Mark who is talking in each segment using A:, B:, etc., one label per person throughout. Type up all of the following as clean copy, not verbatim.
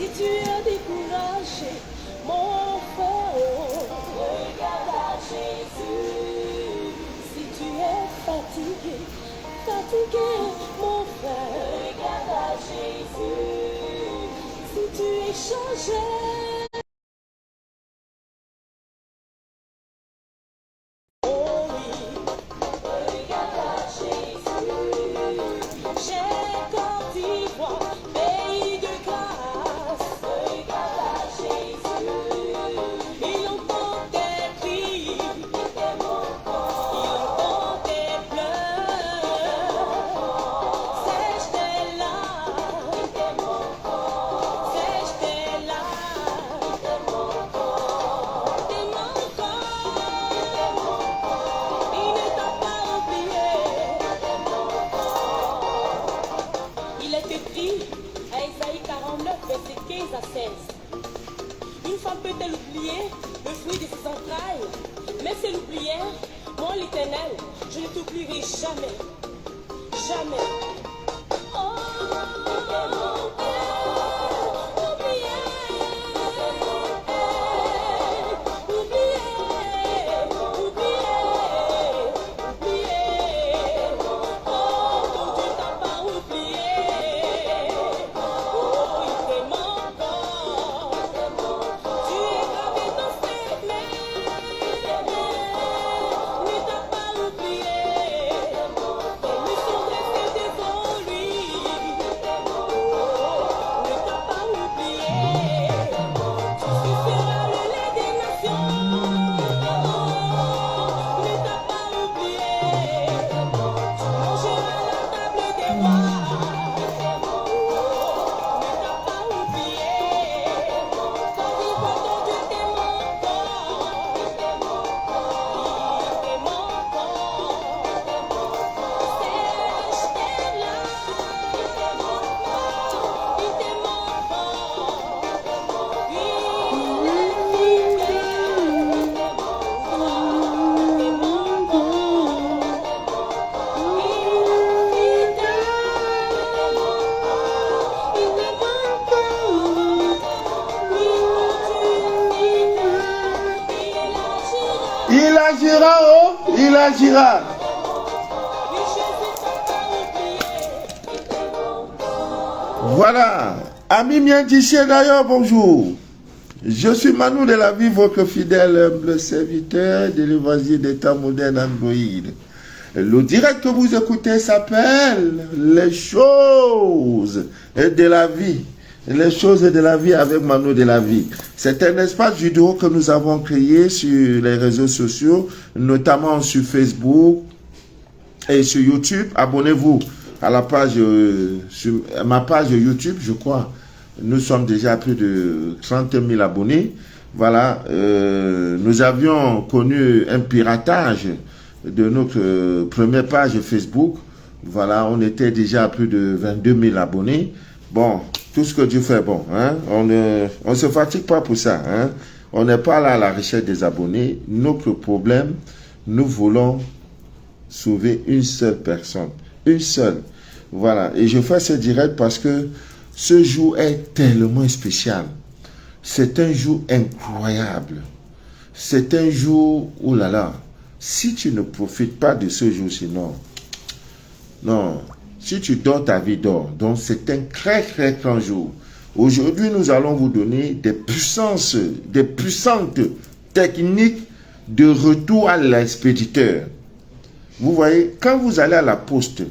A: Si tu es découragé, mon frère, regarde à Jésus. Si tu es fatigué, mon frère, regarde à Jésus. Si tu es changé, oh oui, regarde à Jésus. J'ai Côte d'Ivoire, pays de grâce, regarde à Jésus. Il entend tes cris, il entend tes pleurs. Sèche tes larmes, sèche tes larmes, tes manquants. Il ne t'a pas oublié. Il est écrit à Isaïe 49, verset 15 à 16. Une femme peut-elle oublier le fruit de ses entrailles? Mais c'est l'oublier, moi l'Éternel, je ne t'oublierai jamais. Jamais. Oh, mon Père, oublié, oublié. Oh, ton Dieu t'a pas oublié. Oh, il t'aime encore. Tu es gravé dans ses mains. Ne t'a pas oublié. Tes nuits sont restées devant lui. Oh, ne t'a pas oublié. Tu seras le lait des nations. Oh, ne t'a pas oublié. Tu mangeras la table des rois. Oh, ne t'a pas oublié. Quand il voit ton Dieu t'aime encore. Il t'aime encore. Sèche tes larmes. Il t'aime encore. Il t'aime encore. Il est fidèle. Il t'aime encore. Il t'aime encore.
B: Il agira, oh, il agira. Voilà. Amis miens d'ici d'ailleurs, bonjour. Je suis Manu de la vie, votre fidèle humble serviteur de l'évangile d'État moderne Android. Le direct que vous écoutez s'appelle Les choses de la vie. Les choses de la vie avec Manu de la vie. C'est un espace vidéo que nous avons créé sur les réseaux sociaux, notamment sur Facebook et sur YouTube. Abonnez-vous à la page, sur ma page YouTube, je crois. Nous sommes déjà à plus de 30 000 abonnés. Voilà, nous avions connu un piratage de notre première page Facebook. Voilà, on était déjà à plus de 22 000 abonnés. Bon, tout ce que Dieu fait, bon, hein, on ne se fatigue pas pour ça. Hein. On n'est pas là à la recherche des abonnés. Notre problème, nous voulons sauver une seule personne. Une seule. Voilà, et je fais ce direct parce que ce jour est tellement spécial. C'est un jour incroyable. C'est un jour, oh là là, si tu ne profites pas de ce jour, sinon, non, si tu dors, ta vie dort. Donc, c'est un très, très grand jour. Aujourd'hui, nous allons vous donner des puissantes techniques de retour à l'expéditeur. Vous voyez, quand vous allez à la poste,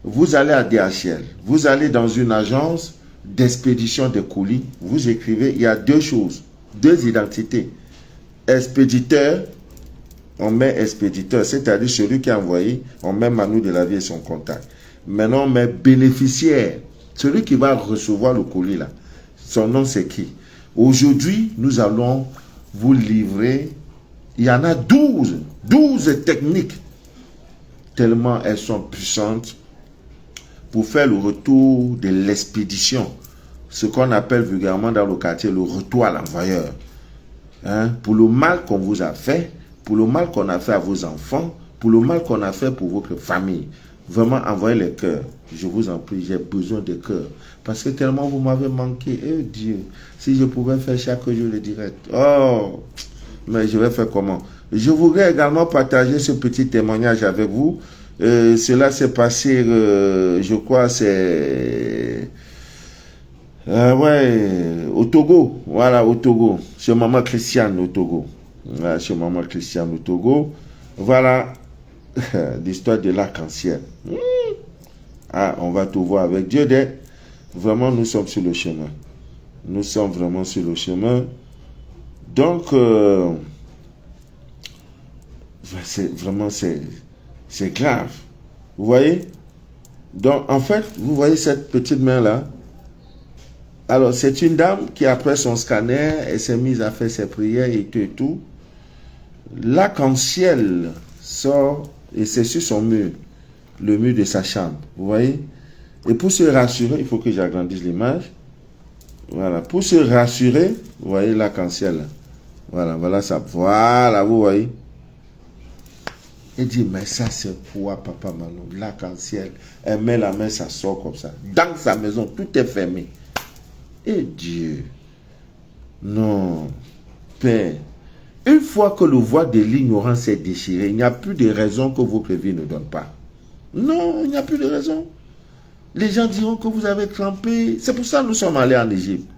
B: vous allez à DHL, vous allez dans une agence d'expédition de colis, vous écrivez, il y a deux choses, deux identités. Expéditeur, on met expéditeur, c'est-à-dire celui qui a envoyé, on met Manu de la vie et son contact. Maintenant, on met bénéficiaire, celui qui va recevoir le colis là. Son nom c'est qui? Aujourd'hui, nous allons vous livrer, il y en a 12 techniques, tellement elles sont puissantes, pour faire le retour de l'expédition, ce qu'on appelle vulgairement dans le quartier le retour à l'envoyeur. Hein? Pour le mal qu'on vous a fait, pour le mal qu'on a fait à vos enfants, pour le mal qu'on a fait pour votre famille. vraiment envoyez les cœurs. Je vous en prie, j'ai besoin de cœurs. Parce que tellement vous m'avez manqué. Eh Dieu, si je pouvais faire chaque jour le direct. Oh, mais je vais faire comment? Je voudrais également partager ce petit témoignage avec vous. Cela s'est passé, je crois, c'est... au Togo. Voilà, au Togo. Chez Maman Christiane au Togo. Voilà, chez Maman Christiane au Togo. Voilà l'histoire de l'arc-en-ciel. Ah, on va tout voir avec Dieu. Vraiment, nous sommes sur le chemin. Nous sommes vraiment sur le chemin. Donc, c'est vraiment, c'est grave. Vous voyez? Donc, en fait, vous voyez cette petite main-là? Alors, c'est une dame qui, après son scanner, elle s'est mise à faire ses prières et tout et tout. L'arc-en-ciel sort et c'est sur son mur, le mur de sa chambre. Vous voyez? Et pour se rassurer, il faut que j'agrandisse l'image. Voilà, pour se rassurer, vous voyez l'arc-en-ciel. Voilà, voilà ça. Voilà, vous voyez. Elle dit, mais ça c'est quoi, papa Manon? L'arc-en-ciel. Elle met la main, ça sort comme ça. Dans sa maison, tout est fermé. Et Dieu. Non. Père. Une fois que le voile de l'ignorance est déchiré, il n'y a plus de raison que votre vie ne donne pas. Non, il n'y a plus de raison. Les gens diront que vous avez trempé. C'est pour ça que nous sommes allés en Égypte.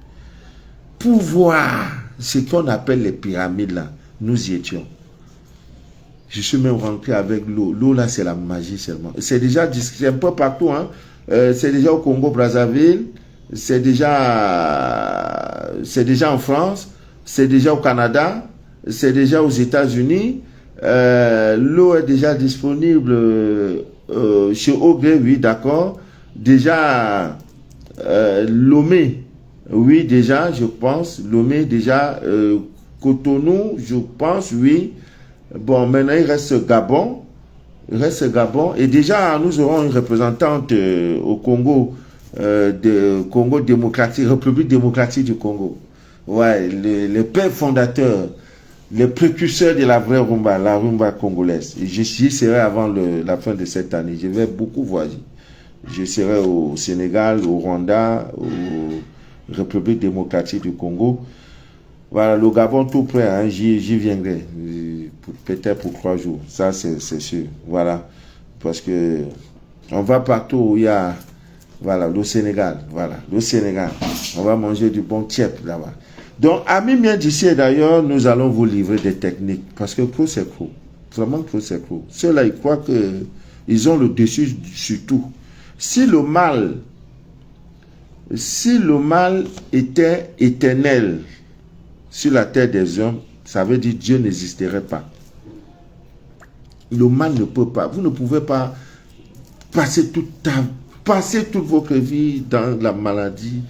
B: Pour voir ce qu'on appelle les pyramides là. Nous y étions. Je suis même rentré avec l'eau. L'eau là, c'est la magie seulement. C'est déjà un peu partout. Hein. C'est déjà au Congo-Brazzaville. C'est déjà en France. C'est déjà au Canada. C'est déjà aux États-Unis. L'eau est déjà disponible chez Ogré, oui, d'accord. Déjà, Lomé, oui, déjà, je pense. Lomé, déjà, Cotonou, je pense, oui. Bon, maintenant, il reste Gabon. Il reste Gabon. Et déjà, nous aurons une représentante au Congo, Congo démocratique, République démocratique du Congo. Ouais, les pères fondateurs, les précurseurs de la vraie rumba, la rumba congolaise. Et j'y serai avant la fin de cette année. Je vais beaucoup voyager. Je serai au Sénégal, au Rwanda, aux République démocratique du Congo. Voilà, le Gabon tout près, hein, j'y viendrai. Peut-être pour 3 jours. Ça, c'est sûr. Voilà. Parce que on va partout où il y a... Voilà, le Sénégal. Voilà, le Sénégal. On va manger du bon tiep là-bas. Donc, amis bien d'ici, d'ailleurs, nous allons vous livrer des techniques. Parce que Crow, c'est Crow. Vraiment, Crow, c'est Crow. Ceux-là, ils croient qu'ils ont le dessus sur tout. Si le mal était éternel sur la terre des hommes, ça veut dire Dieu n'existerait pas. Le mal ne peut pas. Vous ne pouvez pas passer toute votre vie dans la maladie,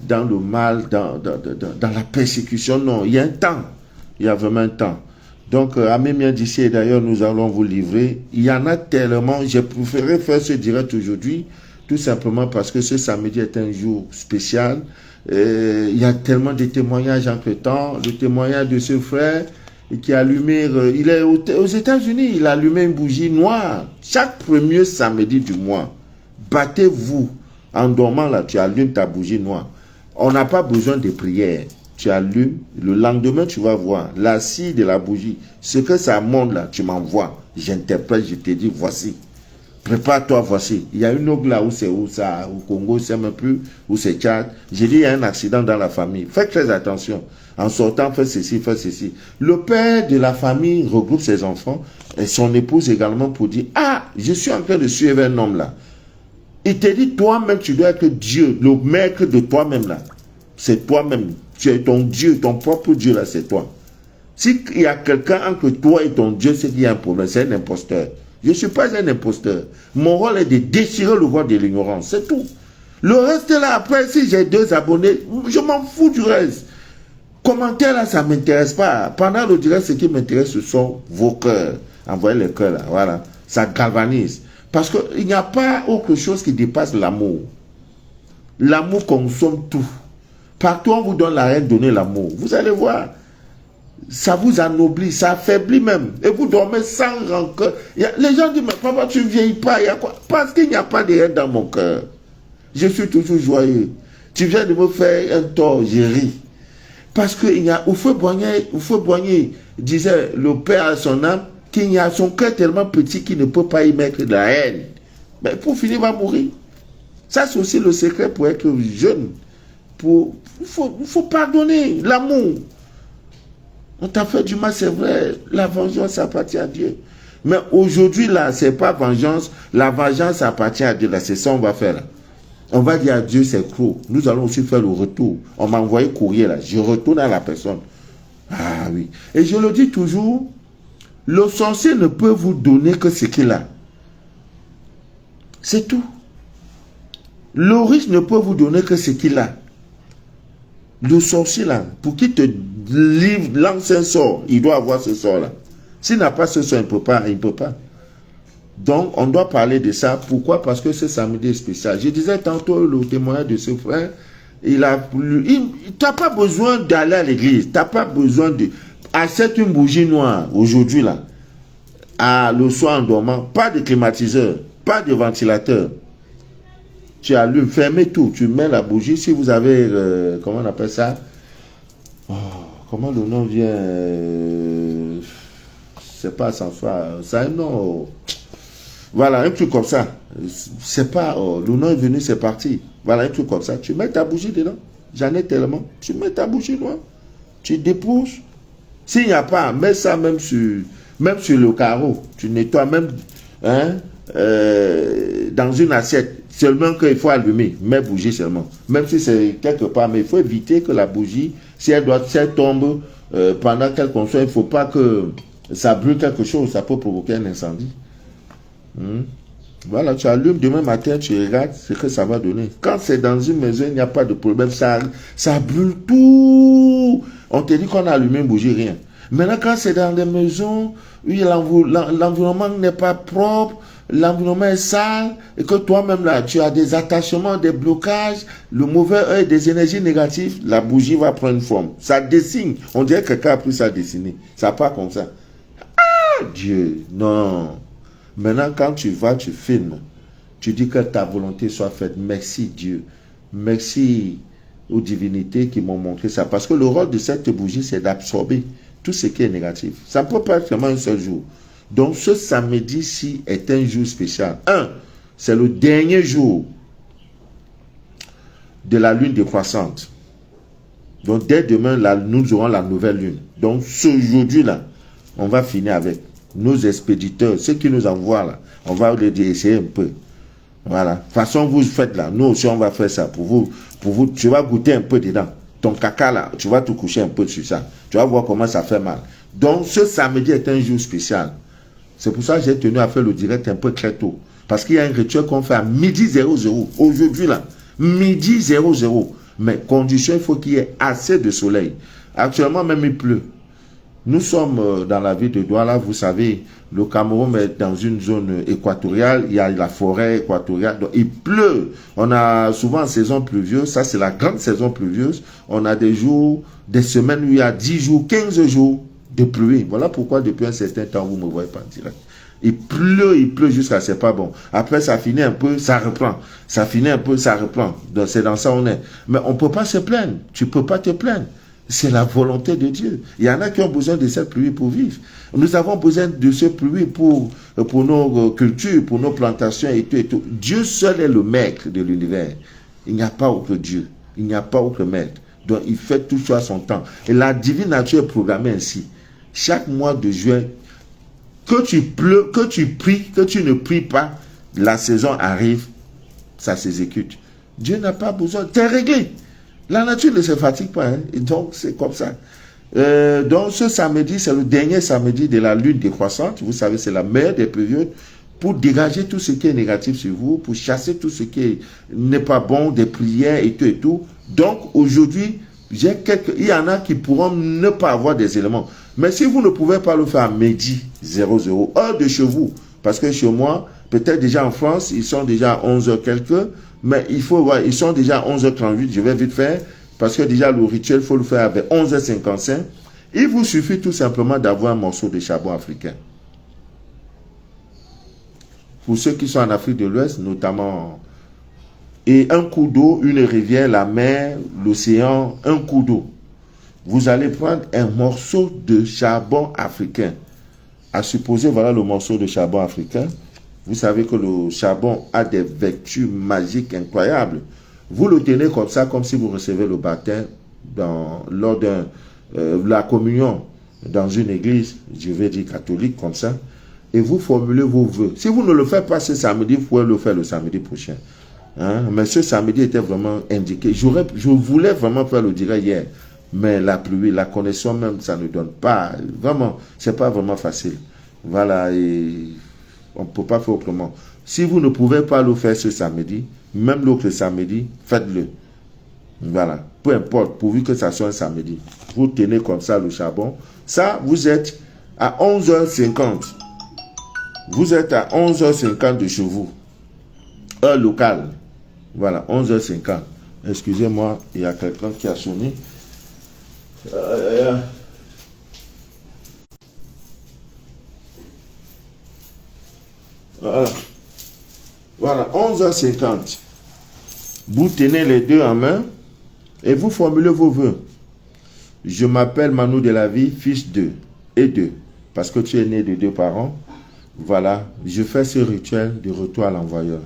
B: dans le mal, dans la persécution. Non, il y a un temps. Il y a vraiment un temps. Donc, amis bien d'ici, d'ailleurs, nous allons vous livrer. Il y en a tellement. J'ai préféré faire ce direct aujourd'hui, tout simplement parce que ce samedi est un jour spécial. Il y a tellement de témoignages entre-temps. Le témoignage de ce frère qui a allumé, il est aux États-Unis, il a allumé une bougie noire. Chaque premier samedi du mois, battez-vous en dormant là, tu allumes ta bougie noire. On n'a pas besoin de prière. Tu allumes, le lendemain tu vas voir la scie de la bougie. Ce que ça montre là, tu m'envoies. J'interprète, je te dis voici. Prépare-toi, voici. Il y a une autre là où c'est où ça, au Congo, c'est même plus, où c'est Tchad. J'ai dit, il y a un accident dans la famille. Faites très attention. En sortant, faites ceci, faites ceci. Le père de la famille regroupe ses enfants et son épouse également pour dire, ah, je suis en train de suivre un homme là. Il te dit, toi-même, tu dois être Dieu, le maître de toi-même là. C'est toi-même. Tu es ton Dieu, ton propre Dieu là, c'est toi. S'il y a quelqu'un entre toi et ton Dieu, c'est qu'il y a un problème, c'est un imposteur. Je ne suis pas un imposteur. Mon rôle est de déchirer le voile de l'ignorance, c'est tout. Le reste là, après, si j'ai 2 abonnés, je m'en fous du reste. Commentaires là, ça ne m'intéresse pas. Pendant le direct, ce qui m'intéresse, ce sont vos cœurs. Envoyez les cœurs là, voilà. Ça galvanise. Parce qu'il n'y a pas autre chose qui dépasse l'amour. L'amour consomme tout. Partout on vous donne la règle, donnez l'amour. Vous allez voir. ça vous anoblit, ça affaiblit même. Et vous dormez sans rancœur. Les gens disent, mais papa, tu ne vieillis pas. Il y a quoi? Parce qu'il n'y a pas de haine dans mon cœur. Je suis toujours joyeux. Tu viens de me faire un tort, j'ai ri. Parce qu'il y a, au feu Boigné disait le père à son âme, qu'il y a son cœur tellement petit qu'il ne peut pas y mettre de la haine. Mais pour finir, il va mourir. Ça, c'est aussi le secret pour être jeune. Il faut pardonner, l'amour. On t'a fait du mal, c'est vrai. La vengeance appartient à Dieu. Mais aujourd'hui, là, c'est pas vengeance. La vengeance appartient à Dieu. Là, c'est ça qu'on va faire. Là. On va dire à Dieu, c'est trop. Nous allons aussi faire le retour. On m'a envoyé courrier, là. Je retourne à la personne. Ah oui. Et je le dis toujours, le sorcier ne peut vous donner que ce qu'il a. C'est tout. Le riche ne peut vous donner que ce qu'il a. Le sorcier, là, pour qu'il te livre, lance un sort, il doit avoir ce sort-là. S'il n'a pas ce sort, il ne peut pas. Donc, on doit parler de ça. Pourquoi? Parce que ce samedi est spécial. Je disais tantôt le témoignage de ce frère, tu n'as pas besoin d'aller à l'église. Tu n'as pas besoin de... Achète une bougie noire, aujourd'hui, là, le soir en dormant. Pas de climatiseur, pas de ventilateur. Tu allumes, fermez tout, tu mets la bougie. Si vous avez, comment on appelle ça? Comment le nom vient? C'est pas ascenseur, ça a un nom. Voilà, un truc comme ça. C'est pas, le nom est venu, c'est parti. Voilà, un truc comme ça. Tu mets ta bougie dedans. J'en ai tellement. Tu mets ta bougie noire. Tu dépouses. S'il n'y a pas, mets ça même sur le carreau. Tu nettoies même, hein, dans une assiette. Seulement qu'il faut allumer, mais bougie seulement. Même si c'est quelque part, mais il faut éviter que la bougie, si elle tombe pendant qu'elle consomme, il ne faut pas que ça brûle quelque chose, ça peut provoquer un incendie. Voilà, tu allumes demain matin, tu regardes ce que ça va donner. Quand c'est dans une maison, il n'y a pas de problème, ça brûle tout. On te dit qu'on a allumé une bougie, rien. Maintenant, quand c'est dans des maisons où l'environnement n'est pas propre, l'environnement est sale, et que toi-même là, tu as des attachements, des blocages, le mauvais œil, des énergies négatives, la bougie va prendre une forme. Ça dessine. On dirait que quelqu'un a pris ça dessiner. Ça part comme ça. Ah, Dieu, non. Maintenant, quand tu vas, tu filmes. Tu dis que ta volonté soit faite. Merci Dieu. Merci aux divinités qui m'ont montré ça. Parce que le rôle de cette bougie, c'est d'absorber tout ce qui est négatif. Ça ne peut pas être seulement un seul jour. Donc, ce samedi-ci est un jour spécial. C'est le dernier jour de la lune décroissante. Donc, dès demain, nous aurons la nouvelle lune. Donc, ce aujourd'hui-là, on va finir avec nos expéditeurs, ceux qui nous envoient là. On va les essayer un peu. Voilà. De toute façon, vous faites là. Nous aussi, on va faire ça pour vous. Tu vas goûter un peu dedans. Ton caca là, tu vas te coucher un peu sur ça. Tu vas voir comment ça fait mal. Donc, ce samedi est un jour spécial. C'est pour ça que j'ai tenu à faire le direct un peu très tôt. Parce qu'il y a un rituel qu'on fait à midi 00. Aujourd'hui là, midi 00. Mais condition, il faut qu'il y ait assez de soleil. Actuellement, même il pleut. Nous sommes dans la ville de Douala, vous savez, le Cameroun est dans une zone équatoriale, il y a la forêt équatoriale, donc il pleut. On a souvent en saison pluvieuse, ça c'est la grande saison pluvieuse, on a des jours, des semaines où il y a 10 jours, 15 jours de pluie. Voilà pourquoi depuis un certain temps, vous ne me voyez pas en direct. Il pleut jusqu'à c'est pas bon. Après, ça finit un peu, ça reprend. Ça finit un peu, ça reprend. Donc c'est dans ça on est. Mais on ne peut pas se plaindre. Tu ne peux pas te plaindre. C'est la volonté de Dieu. Il y en a qui ont besoin de cette pluie pour vivre. Nous avons besoin de cette pluie pour nos cultures, pour nos plantations et tout et tout. Dieu seul est le maître de l'univers. Il n'y a pas autre Dieu. Il n'y a pas autre maître. Donc il fait tout ça à son temps. Et la divine nature est programmée ainsi. Chaque mois de juin, que tu pries, que tu ne pries pas, la saison arrive, ça s'exécute. Dieu n'a pas besoin. T'es réglé. La nature ne se fatigue pas, hein? Et donc c'est comme ça. Donc ce samedi, c'est le dernier samedi de la lune décroissante. Vous savez, c'est la meilleure des périodes pour dégager tout ce qui est négatif sur vous, pour chasser tout ce qui n'est pas bon, des prières et tout et tout. Donc aujourd'hui, il y en a qui pourront ne pas avoir des éléments. Mais si vous ne pouvez pas le faire à midi 00, heure de chez vous, parce que chez moi, peut-être déjà en France, ils sont déjà à 11h quelques, mais il faut voir, ils sont déjà à 11h38, je vais vite faire, parce que déjà le rituel, il faut le faire avec 11h55, Il vous suffit tout simplement d'avoir un morceau de charbon africain. Pour ceux qui sont en Afrique de l'Ouest, notamment, et un coup d'eau, une rivière, la mer, l'océan, un coup d'eau. Vous allez prendre un morceau de charbon africain. À supposer, voilà le morceau de charbon africain. Vous savez que le charbon a des vertus magiques incroyables. Vous le tenez comme ça, comme si vous recevez le baptême lors de la communion dans une église, je vais dire catholique, comme ça. Et vous formulez vos vœux. Si vous ne le faites pas ce samedi, vous pouvez le faire le samedi prochain. Hein? Mais ce samedi était vraiment indiqué. Je voulais vraiment faire le direct hier. Mais la pluie, la connexion même, ça ne donne pas. Vraiment, c'est pas vraiment facile. Voilà, et on ne peut pas faire autrement. Si vous ne pouvez pas le faire ce samedi, même l'autre samedi, faites-le. Voilà, peu importe, pourvu que ça soit un samedi. Vous tenez comme ça le charbon. Ça, vous êtes à 11h50. Vous êtes à 11h50 de chez vous. Heure locale. Voilà, 11h50. Excusez-moi, il y a quelqu'un qui a sonné. Voilà, 11h50. Vous tenez les deux en main et vous formulez vos vœux. Je m'appelle Manu de la vie, fils de et de. Parce que tu es né de deux parents. Voilà, je fais ce rituel de retour à l'envoyeur.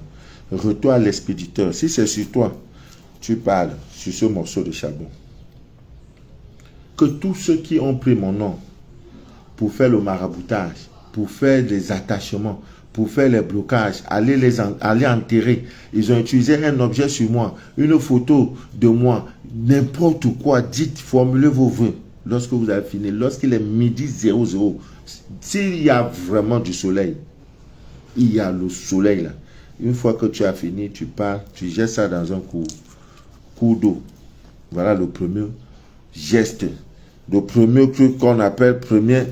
B: Retour à l'expéditeur. Si c'est sur toi, tu parles sur ce morceau de charbon. Que tous ceux qui ont pris mon nom pour faire le maraboutage, pour faire des attachements, pour faire les blocages, aller enterrer, ils ont utilisé un objet sur moi, une photo de moi, n'importe quoi, dites, formulez vos vœux. Lorsque vous avez fini, lorsqu'il est midi 00, s'il y a vraiment du soleil, il y a le soleil là. Une fois que tu as fini, tu pars, tu jettes ça dans un coup d'eau. Voilà le premier geste. Le premier truc qu'on appelle première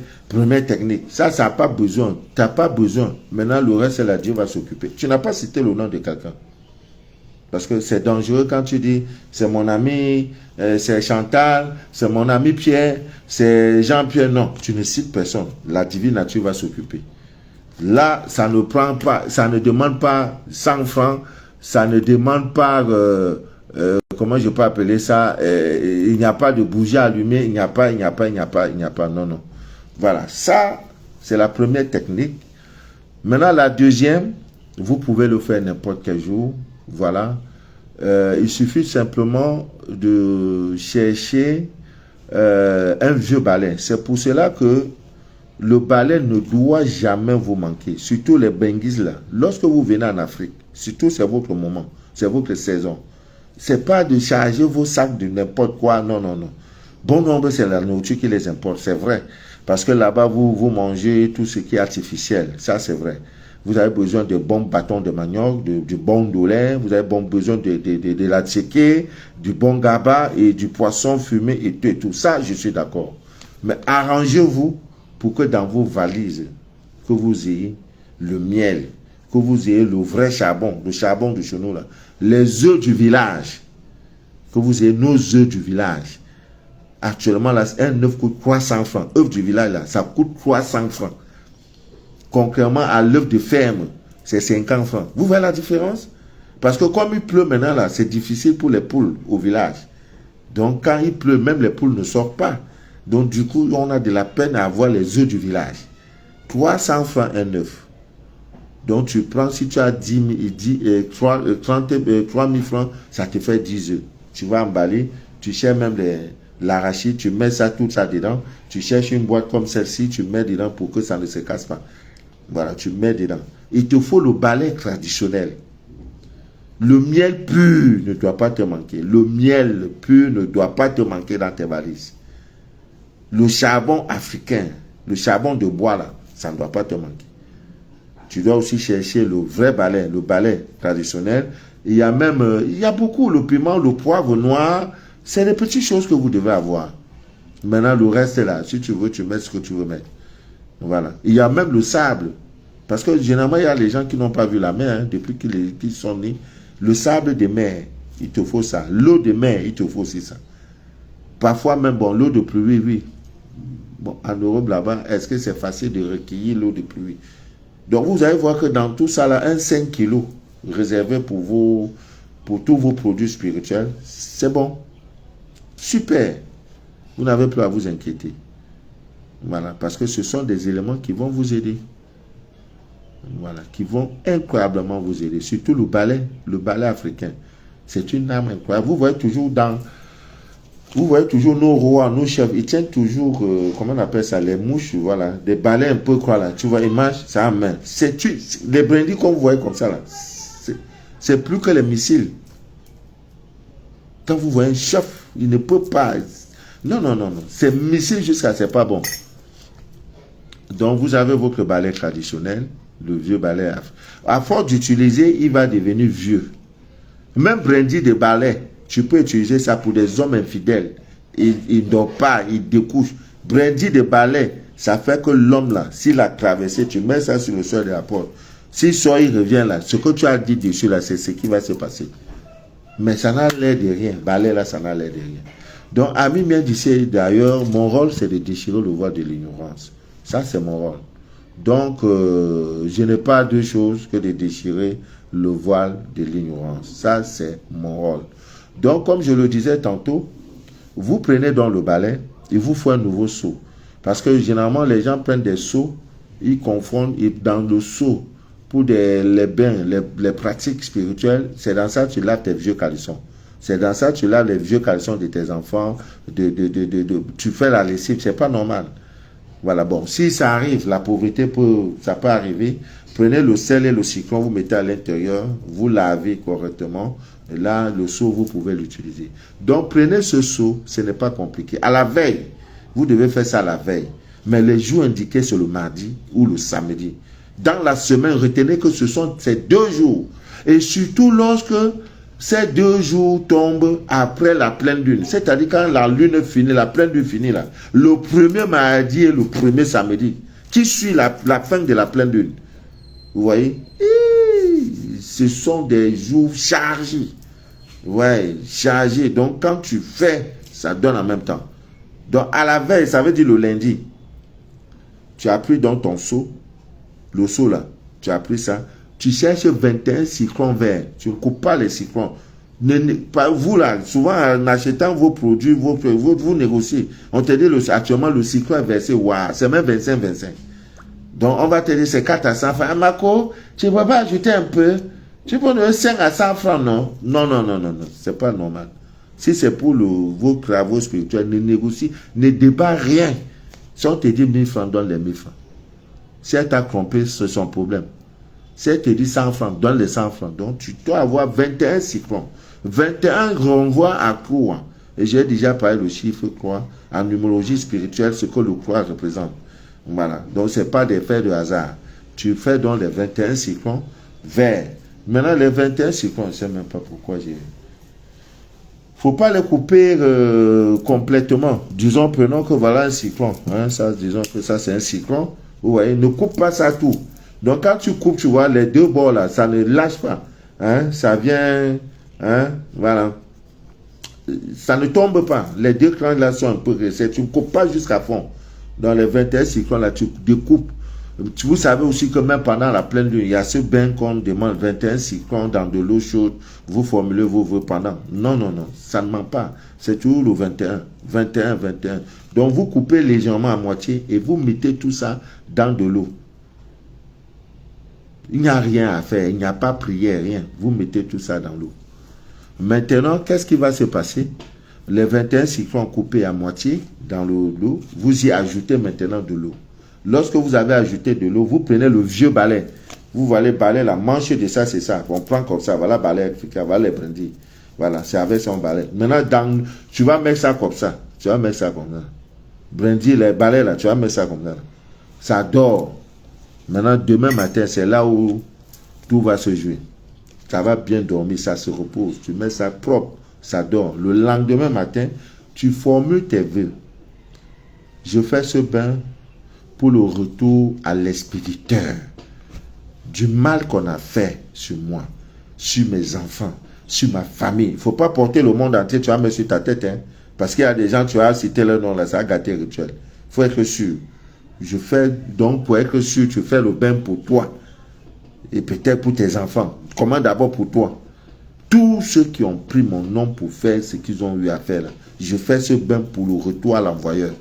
B: technique. Ça n'a pas besoin. Tu n'as pas besoin. Maintenant, le reste, la Dieu va s'occuper. Tu n'as pas cité le nom de quelqu'un. Parce que c'est dangereux quand tu dis, c'est mon ami, c'est Chantal, c'est mon ami Pierre, c'est Jean-Pierre. Non, tu ne cites personne. La divine nature va s'occuper. Là, ça ne prend pas, ça ne demande pas 100 francs, ça ne demande pas, comment je peux appeler ça, il n'y a pas de bougie allumée, il n'y a pas, non. Voilà, ça, c'est la première technique. Maintenant, la deuxième, vous pouvez le faire n'importe quel jour, voilà. Il suffit simplement de chercher un vieux balai. C'est pour cela que le balai ne doit jamais vous manquer, surtout les benguis là. Lorsque vous venez en Afrique, surtout c'est votre moment, c'est votre saison. C'est pas de charger vos sacs de n'importe quoi, non. Bon nombre, c'est la nourriture qui les importe, c'est vrai. Parce que là-bas, vous mangez tout ce qui est artificiel, ça c'est vrai. Vous avez besoin de bons bâtons de manioc, du bon dolé, vous avez besoin de la tchéké, du bon gaba et du poisson fumé et tout. Ça, je suis d'accord. Mais arrangez-vous pour que dans vos valises, que vous ayez le miel, que vous ayez le vrai charbon, le charbon de chez nous là, les œufs du village, que vous ayez nos œufs du village. Actuellement là, un œuf coûte 300 francs. Œuf du village là, ça coûte 300 francs. Concrètement à l'œuf de ferme, c'est 50 francs. Vous voyez la différence? Parce que comme il pleut maintenant là, c'est difficile pour les poules au village. Donc quand il pleut, même les poules ne sortent pas. Donc du coup, on a de la peine à avoir les œufs du village. 300 francs un œuf. Donc tu prends, si tu as 3 000 francs, ça te fait 10 œufs. Tu vas emballer, tu cherches même l'arachide, tu mets ça, tout ça dedans. Tu cherches une boîte comme celle-ci, tu mets dedans pour que ça ne se casse pas. Voilà, tu mets dedans. Il te faut le balai traditionnel. Le miel pur ne doit pas te manquer. Le miel pur ne doit pas te manquer dans tes valises. Le charbon africain, le charbon de bois là, ça ne doit pas te manquer. Tu dois aussi chercher le vrai balai, le balai traditionnel. Il y a même, il y a beaucoup, le piment, le poivre noir, c'est des petites choses que vous devez avoir. Maintenant, le reste est là. Si tu veux, tu mets ce que tu veux mettre. Voilà. Il y a même le sable. Parce que généralement, il y a les gens qui n'ont pas vu la mer, hein, depuis qu'ils sont nés. Le sable de mer, il te faut ça. L'eau de mer, il te faut aussi ça. Parfois même, bon, l'eau de pluie, oui. Bon, en Europe, là-bas, est-ce que c'est facile de recueillir l'eau de pluie? Donc, vous allez voir que dans tout ça, là, un 5 kilos réservé pour tous vos produits spirituels, c'est bon. Super. Vous n'avez plus à vous inquiéter. Voilà, parce que ce sont des éléments qui vont vous aider. Voilà, qui vont incroyablement vous aider. Surtout le balai africain. C'est une âme incroyable. Vous voyez toujours nos rois, nos chefs, ils tiennent toujours, comment on appelle ça, les mouches, voilà, des balais un peu quoi là. Tu vois, image, ça en main. Les brindilles qu'on voit comme ça là, c'est plus que les missiles. Quand vous voyez un chef, il ne peut pas. Non. C'est missile jusqu'à, c'est pas bon. Donc vous avez votre balai traditionnel, le vieux balai. À force d'utiliser, il va devenir vieux. Même brindille de balai, tu peux utiliser ça pour des hommes infidèles. Il ne dort pas, il découche. Brindille de balai, ça fait que l'homme là, s'il a traversé, tu mets ça sur le sol de la porte. S'il sort, il revient là. Ce que tu as dit dessus là, c'est ce qui va se passer. Mais ça n'a l'air de rien. Balai là, ça n'a l'air de rien. Donc, Ami bien disait d'ailleurs, mon rôle c'est de déchirer le voile de l'ignorance. Ça, c'est mon rôle. Donc, je n'ai pas deux choses que de déchirer le voile de l'ignorance. Ça, c'est mon rôle. Donc, comme je le disais tantôt, vous prenez dans le balai, il vous faut un nouveau seau. Parce que généralement, les gens prennent des seaux, ils confondent dans le seau pour les bains, les pratiques spirituelles. C'est dans ça que tu laves tes vieux caleçons. C'est dans ça que tu laves les vieux caleçons de tes enfants. Tu fais la lessive, c'est pas normal. Voilà, bon, si ça arrive, la pauvreté ça peut arriver. Prenez le sel et le citron, vous mettez à l'intérieur, vous lavez correctement. Et là, le seau, vous pouvez l'utiliser. Donc, prenez ce seau, ce n'est pas compliqué. À la veille, vous devez faire ça à la veille. Mais les jours indiqués, c'est le mardi ou le samedi. Dans la semaine, retenez que ce sont ces 2 jours. Et surtout lorsque ces 2 jours tombent après la pleine lune. C'est-à-dire quand la lune finit, la pleine lune finit là. Le premier mardi et le premier samedi, qui suit la fin de la pleine lune. Vous voyez? Ce sont des jours chargés. Ouais, chargés. Donc, quand tu fais, ça donne en même temps. Donc, à la veille, ça veut dire le lundi. Tu as pris dans ton seau, le seau là, tu as pris ça. Tu cherches 21 citrons verts. Tu ne coupes pas les citrons. Vous là, souvent en achetant vos produits, vous négociez. On te dit actuellement le citron est versé, wow, c'est même 25. Donc, on va te dire c'est 4 à 100 francs. Marco, tu ne peux pas ajouter un peu? Tu peux donner 5 à 100 francs, non? Non. C'est pas normal. Si c'est pour vos travaux spirituels, ne négocie, ne débat rien. Si on te dit 1000 francs, donne les 1000 francs. Si elle t'a trompé, c'est son problème. Si elle te dit 100 francs, donne les 100 francs. Donc, tu dois avoir 21 citrons. 21 renvoie à croix. Et j'ai déjà parlé du chiffre croix. En numérologie spirituelle, ce que le croix représente. Voilà. Donc, ce n'est pas des faits de hasard. Tu fais donc les 21 citrons verts. Maintenant, les 21 citrons, je ne sais même pas pourquoi j'ai... Il ne faut pas les couper complètement. Disons, prenons que voilà un citron. Hein, ça, disons que ça, c'est un citron. Vous voyez, ne coupe pas ça tout. Donc, quand tu coupes, tu vois, les 2 bords là, ça ne lâche pas. Hein, ça vient... Hein, voilà. Ça ne tombe pas. Les 2 crânes là sont un peu resserrés. Tu ne coupes pas jusqu'à fond. Dans les 21 citrons là, tu découpes. Vous savez aussi que même pendant la pleine lune, il y a ce bain qu'on demande 21 citrons dans de l'eau chaude. Vous formulez vos vœux pendant. Non, ça ne ment pas. C'est toujours le 21. Donc vous coupez légèrement à moitié et vous mettez tout ça dans de l'eau. Il n'y a rien à faire, il n'y a pas prière, rien. Vous mettez tout ça dans l'eau. Maintenant, qu'est-ce qui va se passer? Les 21 citrons coupés à moitié dans l'eau, vous y ajoutez maintenant de l'eau. Lorsque vous avez ajouté de l'eau, vous prenez le vieux balai. Vous voyez le balai, la manche de ça, c'est ça. On prend comme ça, voilà le balai africain, voilà les brindilles. Voilà, c'est avec son balai. Maintenant, tu vas mettre ça comme ça. Tu vas mettre ça comme ça. Brindilles, les balais là, tu vas mettre ça comme ça. Ça dort. Maintenant, demain matin, c'est là où tout va se jouer. Ça va bien dormir, ça se repose. Tu mets ça propre, ça dort. Le lendemain matin, tu formules tes vœux. Je fais ce bain pour le retour à l'expéditeur du mal qu'on a fait sur moi, sur mes enfants, sur ma famille. Il ne faut pas porter le monde entier, tu vas mettre sur ta tête. Hein, parce qu'il y a des gens, tu as cité leur nom là, ça a gâté rituel. Il ne faut être sûr. Je fais donc, pour être sûr, tu fais le bain pour toi. Et peut-être pour tes enfants. Comment d'abord pour toi? Tous ceux qui ont pris mon nom pour faire ce qu'ils ont eu à faire, là, je fais ce bain pour le retour à l'envoyeur,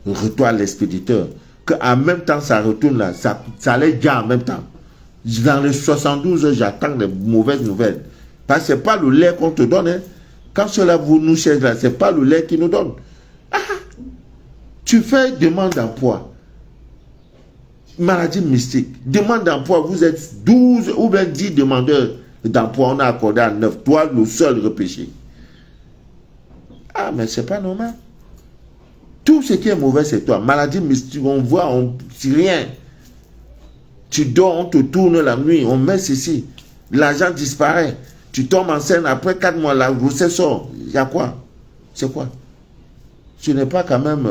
B: le retour à l'expéditeur. Qu'en même temps, ça retourne là, ça allait déjà en même temps. Dans les 72 heures, j'attends les mauvaises nouvelles. Parce que ce n'est pas le lait qu'on te donne. Hein. Quand cela vous nous cherche là, ce n'est pas le lait qui nous donne. Ah, tu fais demande d'emploi. Maladie mystique. Demande d'emploi, vous êtes 12 ou bien 10 demandeurs d'emploi, on a accordé à 9. Toi, le seul repêché. Ah, mais c'est pas normal. Tout ce qui est mauvais, c'est toi. Maladie mystique, on voit, on dit rien. Tu dors, on te tourne la nuit, on met ceci. L'argent disparaît. Tu tombes enceinte, après 4 mois, la grossesse sort. Il y a quoi? C'est quoi? Tu n'es pas quand même...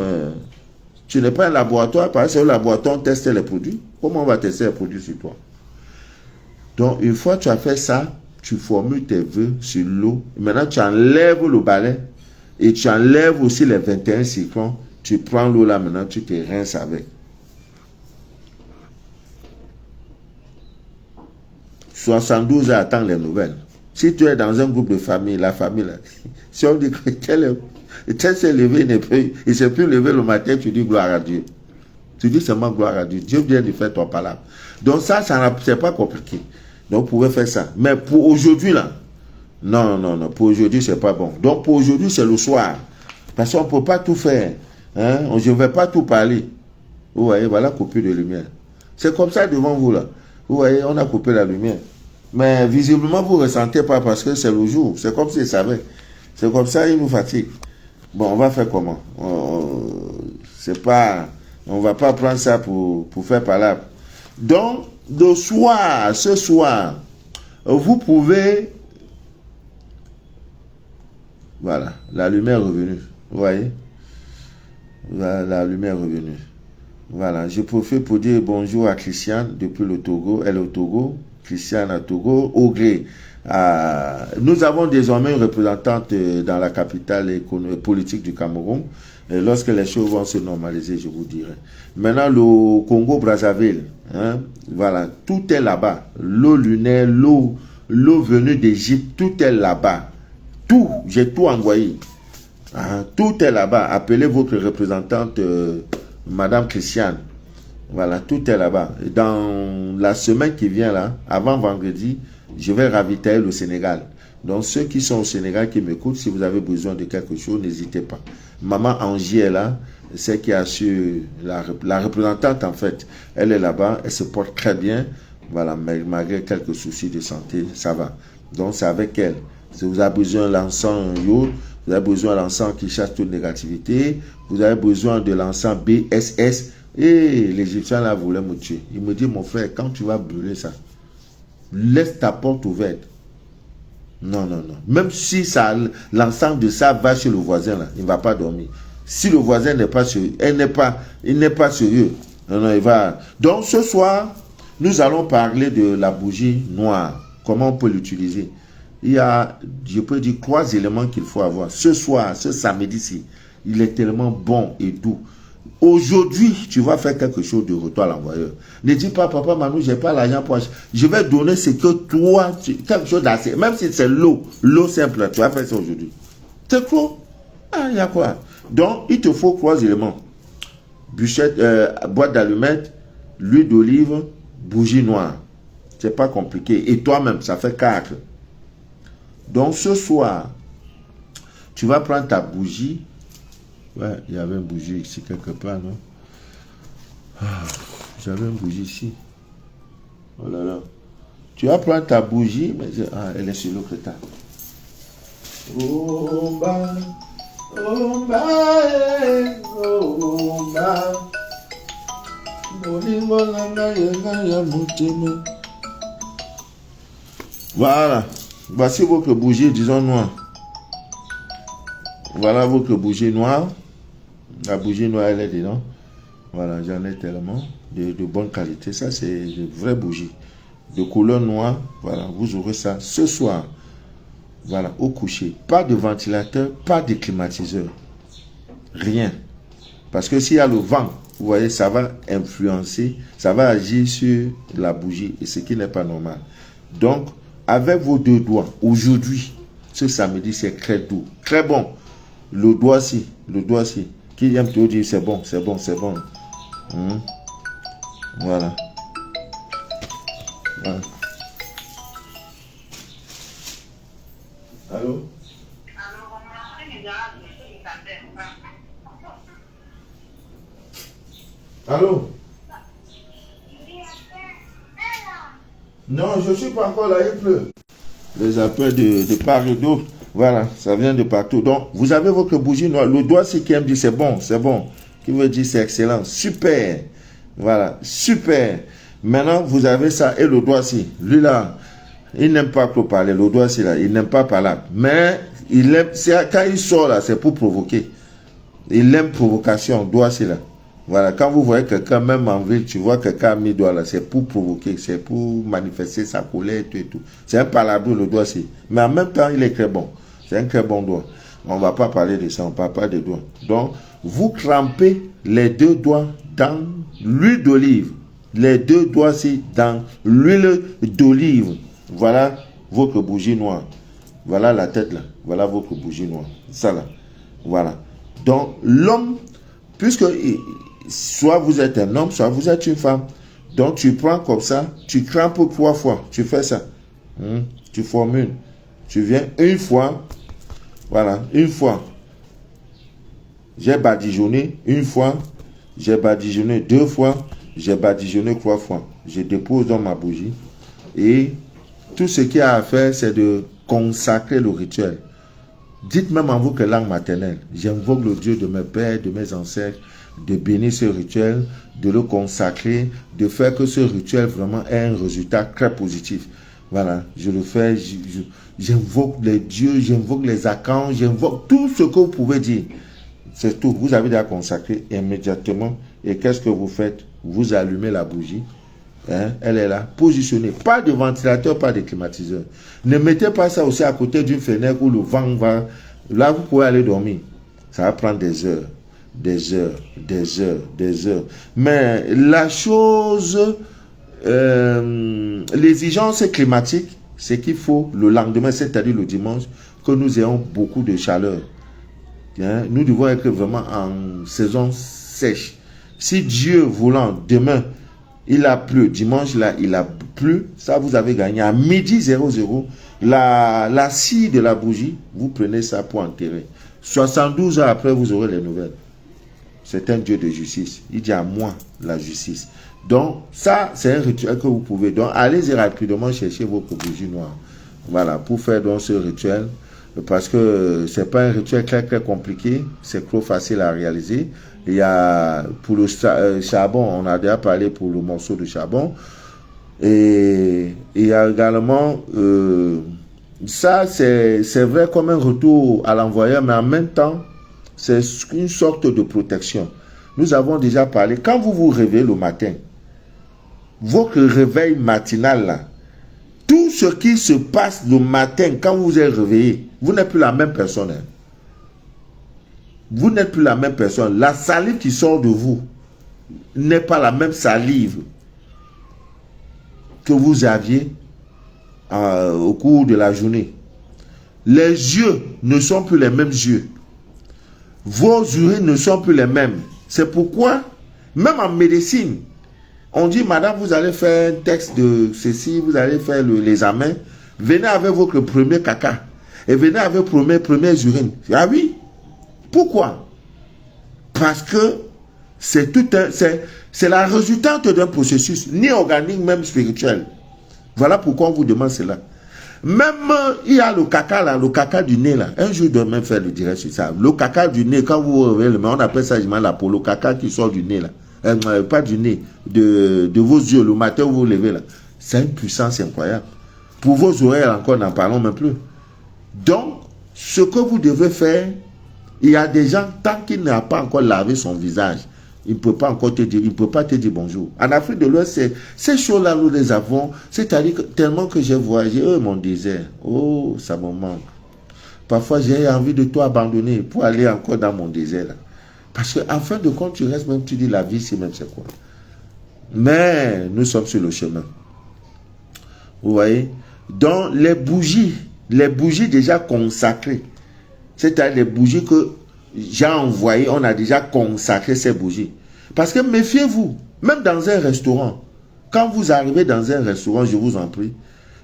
B: tu n'es pas un laboratoire, parce que le laboratoire, on teste les produits. Comment on va tester les produits sur toi? Donc, une fois que tu as fait ça, tu formules tes vœux sur l'eau. Maintenant, tu enlèves le balai et tu enlèves aussi les 21 cyclones. Tu prends l'eau là, maintenant, tu te rinces avec. 72 heures attends les nouvelles. Si tu es dans un groupe de famille, la famille, là, si on dit que tel s'est levé, il ne s'est plus levé le matin, tu dis gloire à Dieu. Tu dis seulement gloire à Dieu. Dieu vient de faire ton palabre. Donc ça c'est pas compliqué. Donc vous pouvez faire ça. Mais pour aujourd'hui, là, non, pour aujourd'hui, c'est pas bon. Donc pour aujourd'hui, c'est le soir. Parce qu'on ne peut pas tout faire. Hein? Je ne vais pas tout parler. Vous voyez, voilà, coupure de lumière. C'est comme ça devant vous, là. Vous voyez, on a coupé la lumière. Mais visiblement, vous ne ressentez pas parce que c'est le jour. C'est comme s'il savait. C'est comme ça, il nous fatigue. Bon, on va faire comment? C'est pas... On ne va pas prendre ça pour faire palabre. Donc, le soir, ce soir, vous pouvez... Voilà, la lumière est revenue. Vous voyez? Voilà, la lumière est revenue. Voilà, je profite pour dire bonjour à Christiane depuis le Togo. Elle est au Togo. Christiane à Togo. Au gré. Nous avons désormais une représentante dans la capitale politique du Cameroun. Et lorsque les choses vont se normaliser, je vous dirai. Maintenant, le Congo-Brazzaville. Hein, voilà, tout est là-bas. L'eau lunaire, l'eau venue d'Égypte, tout est là-bas. Tout, j'ai tout envoyé. Hein, tout est là-bas. Appelez votre représentante... Madame Christiane, voilà, tout est là-bas. Dans la semaine qui vient là, avant vendredi, je vais ravitailler le Sénégal. Donc ceux qui sont au Sénégal, qui m'écoutent, si vous avez besoin de quelque chose, n'hésitez pas. Maman Angie est là, c'est qui assure la représentante en fait. Elle est là-bas, elle se porte très bien. Voilà, mais malgré quelques soucis de santé, ça va. Donc c'est avec elle. Si vous avez besoin de l'encens Yod, vous avez besoin de l'encens qui chasse toute négativité, vous avez besoin de l'encens BSS. Et l'Égyptien là voulait me tuer. Il me dit, mon frère, quand tu vas brûler ça, laisse ta porte ouverte. Non. Même si l'encens de ça va chez le voisin là, il ne va pas dormir. Si le voisin n'est pas sérieux, il n'est pas sérieux. Non, il va. Donc ce soir, nous allons parler de la bougie noire. Comment on peut l'utiliser? Il y a, je peux dire, 3 éléments qu'il faut avoir. Ce soir, ce samedi-ci, il est tellement bon et doux. Aujourd'hui, tu vas faire quelque chose de retour à l'envoyeur. Ne dis pas, papa, Manu, j'ai pas l'argent pour acheter. Je vais donner ce que toi, quelque chose d'assez. Même si c'est l'eau simple, tu vas faire ça aujourd'hui. C'est quoi? Ah, il y a quoi? Donc, il te faut 3 éléments. Bûchette, boîte d'allumettes, l'huile d'olive, bougie noire. C'est pas compliqué. Et toi-même, ça fait 4. Donc ce soir, tu vas prendre ta bougie. Ouais, il y avait une bougie ici quelque part, non? J'avais une bougie ici. Oh là là. Tu vas prendre ta bougie, mais elle est sur l'autre table. Voilà. Voici votre bougie, disons noire. Voilà votre bougie noire. La bougie noire, elle est dedans. Voilà, j'en ai tellement. De bonne qualité. Ça, c'est de vraies bougies. De couleur noire. Voilà, vous aurez ça ce soir. Voilà, au coucher. Pas de ventilateur, pas de climatiseur. Rien. Parce que s'il y a le vent, vous voyez, ça va influencer, ça va agir sur la bougie, et ce qui n'est pas normal. Donc, avec vos deux doigts, aujourd'hui, ce samedi, c'est très doux, très bon. Le doigt-ci, qui aime te dire c'est bon, c'est bon, c'est bon. Voilà. Voilà. Allô? Allô? Non, je ne suis pas encore là, il pleut. Les appels de part et d'autre, voilà, ça vient de partout. Donc, vous avez votre bougie noire. Le doigt, c'est qui aime dire c'est bon, qui veut dire c'est excellent, super. Voilà, super. Maintenant, vous avez ça et le doigt-ci. Lui là, il n'aime pas trop parler. Le doigt-ci là, il n'aime pas parler. Mais il aime, quand il sort là, c'est pour provoquer. Il aime provocation, doigt-ci là. Voilà, quand vous voyez quelqu'un, même en ville, tu vois quelqu'un a mis doigt là, c'est pour provoquer, c'est pour manifester sa colère et tout et tout. C'est un palabre, le doigt-ci. Mais en même temps, il est très bon. C'est un très bon doigt. On ne va pas parler de ça, on ne parle pas des doigts. Donc, vous trempez les deux doigts dans l'huile d'olive. Les deux doigts-ci dans l'huile d'olive. Voilà votre bougie noire. Voilà la tête là. Voilà votre bougie noire. Ça là. Voilà. Donc, l'homme, puisque soit vous êtes un homme, soit vous êtes une femme. Donc, tu prends comme ça, tu crampes 3 fois. Tu fais ça. Tu formules. Tu viens une fois. Voilà, une fois. J'ai badigeonné une fois. J'ai badigeonné 2 fois. J'ai badigeonné 3 fois. Je dépose dans ma bougie. Et tout ce qu'il y a à faire, c'est de consacrer le rituel. Dites même en vous que langue maternelle. J'invoque le Dieu de mes pères, de mes ancêtres, de bénir ce rituel, de le consacrer, de faire que ce rituel vraiment ait un résultat très positif. Voilà, je le fais, j'invoque les dieux, j'invoque les archanges, j'invoque tout ce que vous pouvez dire. C'est tout. Vous avez déjà consacré immédiatement. Et qu'est-ce que vous faites? Vous allumez la bougie. Elle est là, positionnée. Pas de ventilateur, pas de climatiseur. Ne mettez pas ça aussi à côté d'une fenêtre où le vent va. Là, vous pouvez aller dormir. Ça va prendre des heures. Des heures, des heures, des heures. Mais la chose, l'exigence climatique, c'est qu'il faut le lendemain, c'est-à-dire le dimanche, que nous ayons beaucoup de chaleur. Nous devons être vraiment en saison sèche. Si Dieu voulant, demain, il a plu, dimanche là, il a plu, ça vous avez gagné. À midi 00, la scie de la bougie, vous prenez ça pour enterrer. 72 heures après, vous aurez les nouvelles. C'est un Dieu de justice. Il dit à moi la justice. Donc, ça, c'est un rituel que vous pouvez. Donc, allez-y rapidement chercher votre bougie noire. Voilà, pour faire donc ce rituel. Parce que ce n'est pas un rituel très, très compliqué. C'est trop facile à réaliser. Il y a, pour le charbon, on a déjà parlé pour le morceau de charbon. Et il y a également, ça, c'est vrai comme un retour à l'envoyeur, mais en même temps, c'est une sorte de protection. Nous avons déjà parlé, quand vous vous réveillez le matin, votre réveil matinal là, tout ce qui se passe le matin quand vous êtes réveillé, vous n'êtes plus la même personne. Vous n'êtes plus la même personne. La salive qui sort de vous n'est pas la même salive que vous aviez au cours de la journée. Les yeux ne sont plus les mêmes yeux. Vos urines ne sont plus les mêmes. C'est pourquoi, même en médecine, on dit, madame, vous allez faire un texte de ceci, vous allez faire l'examen. Venez avec votre premier caca. Et venez avec vos premières urines. Ah oui? Pourquoi? Parce que c'est tout c'est la résultante d'un processus, ni organique, même spirituel. Voilà pourquoi on vous demande cela. Même, il y a le caca là, le caca du nez là. Un jour, je dois même faire le direct sur ça. Le caca du nez, quand vous réveillez le matin, on appelle ça la peau, le caca qui sort du nez là. Pas du nez, de vos yeux, le matin où vous vous levez là. C'est une puissance incroyable. Pour vos oreilles encore, n'en parlons même plus. Donc, ce que vous devez faire, il y a des gens, tant qu'il n'a pas encore lavé son visage, il ne peut pas encore te dire, il ne peut pas te dire bonjour. En Afrique de l'Ouest, ces choses-là, nous les avons. C'est-à-dire que tellement que j'ai voyagé, mon désert, oh, ça me manque. Parfois, j'ai envie de tout abandonner pour aller encore dans mon désert. Là. Parce qu'en fin de compte, tu restes même, tu dis la vie, c'est même c'est quoi. Mais nous sommes sur le chemin. Vous voyez? Donc les bougies déjà consacrées, c'est-à-dire les bougies que j'ai envoyées, on a déjà consacré ces bougies. Parce que méfiez-vous, même dans un restaurant, quand vous arrivez dans un restaurant, je vous en prie,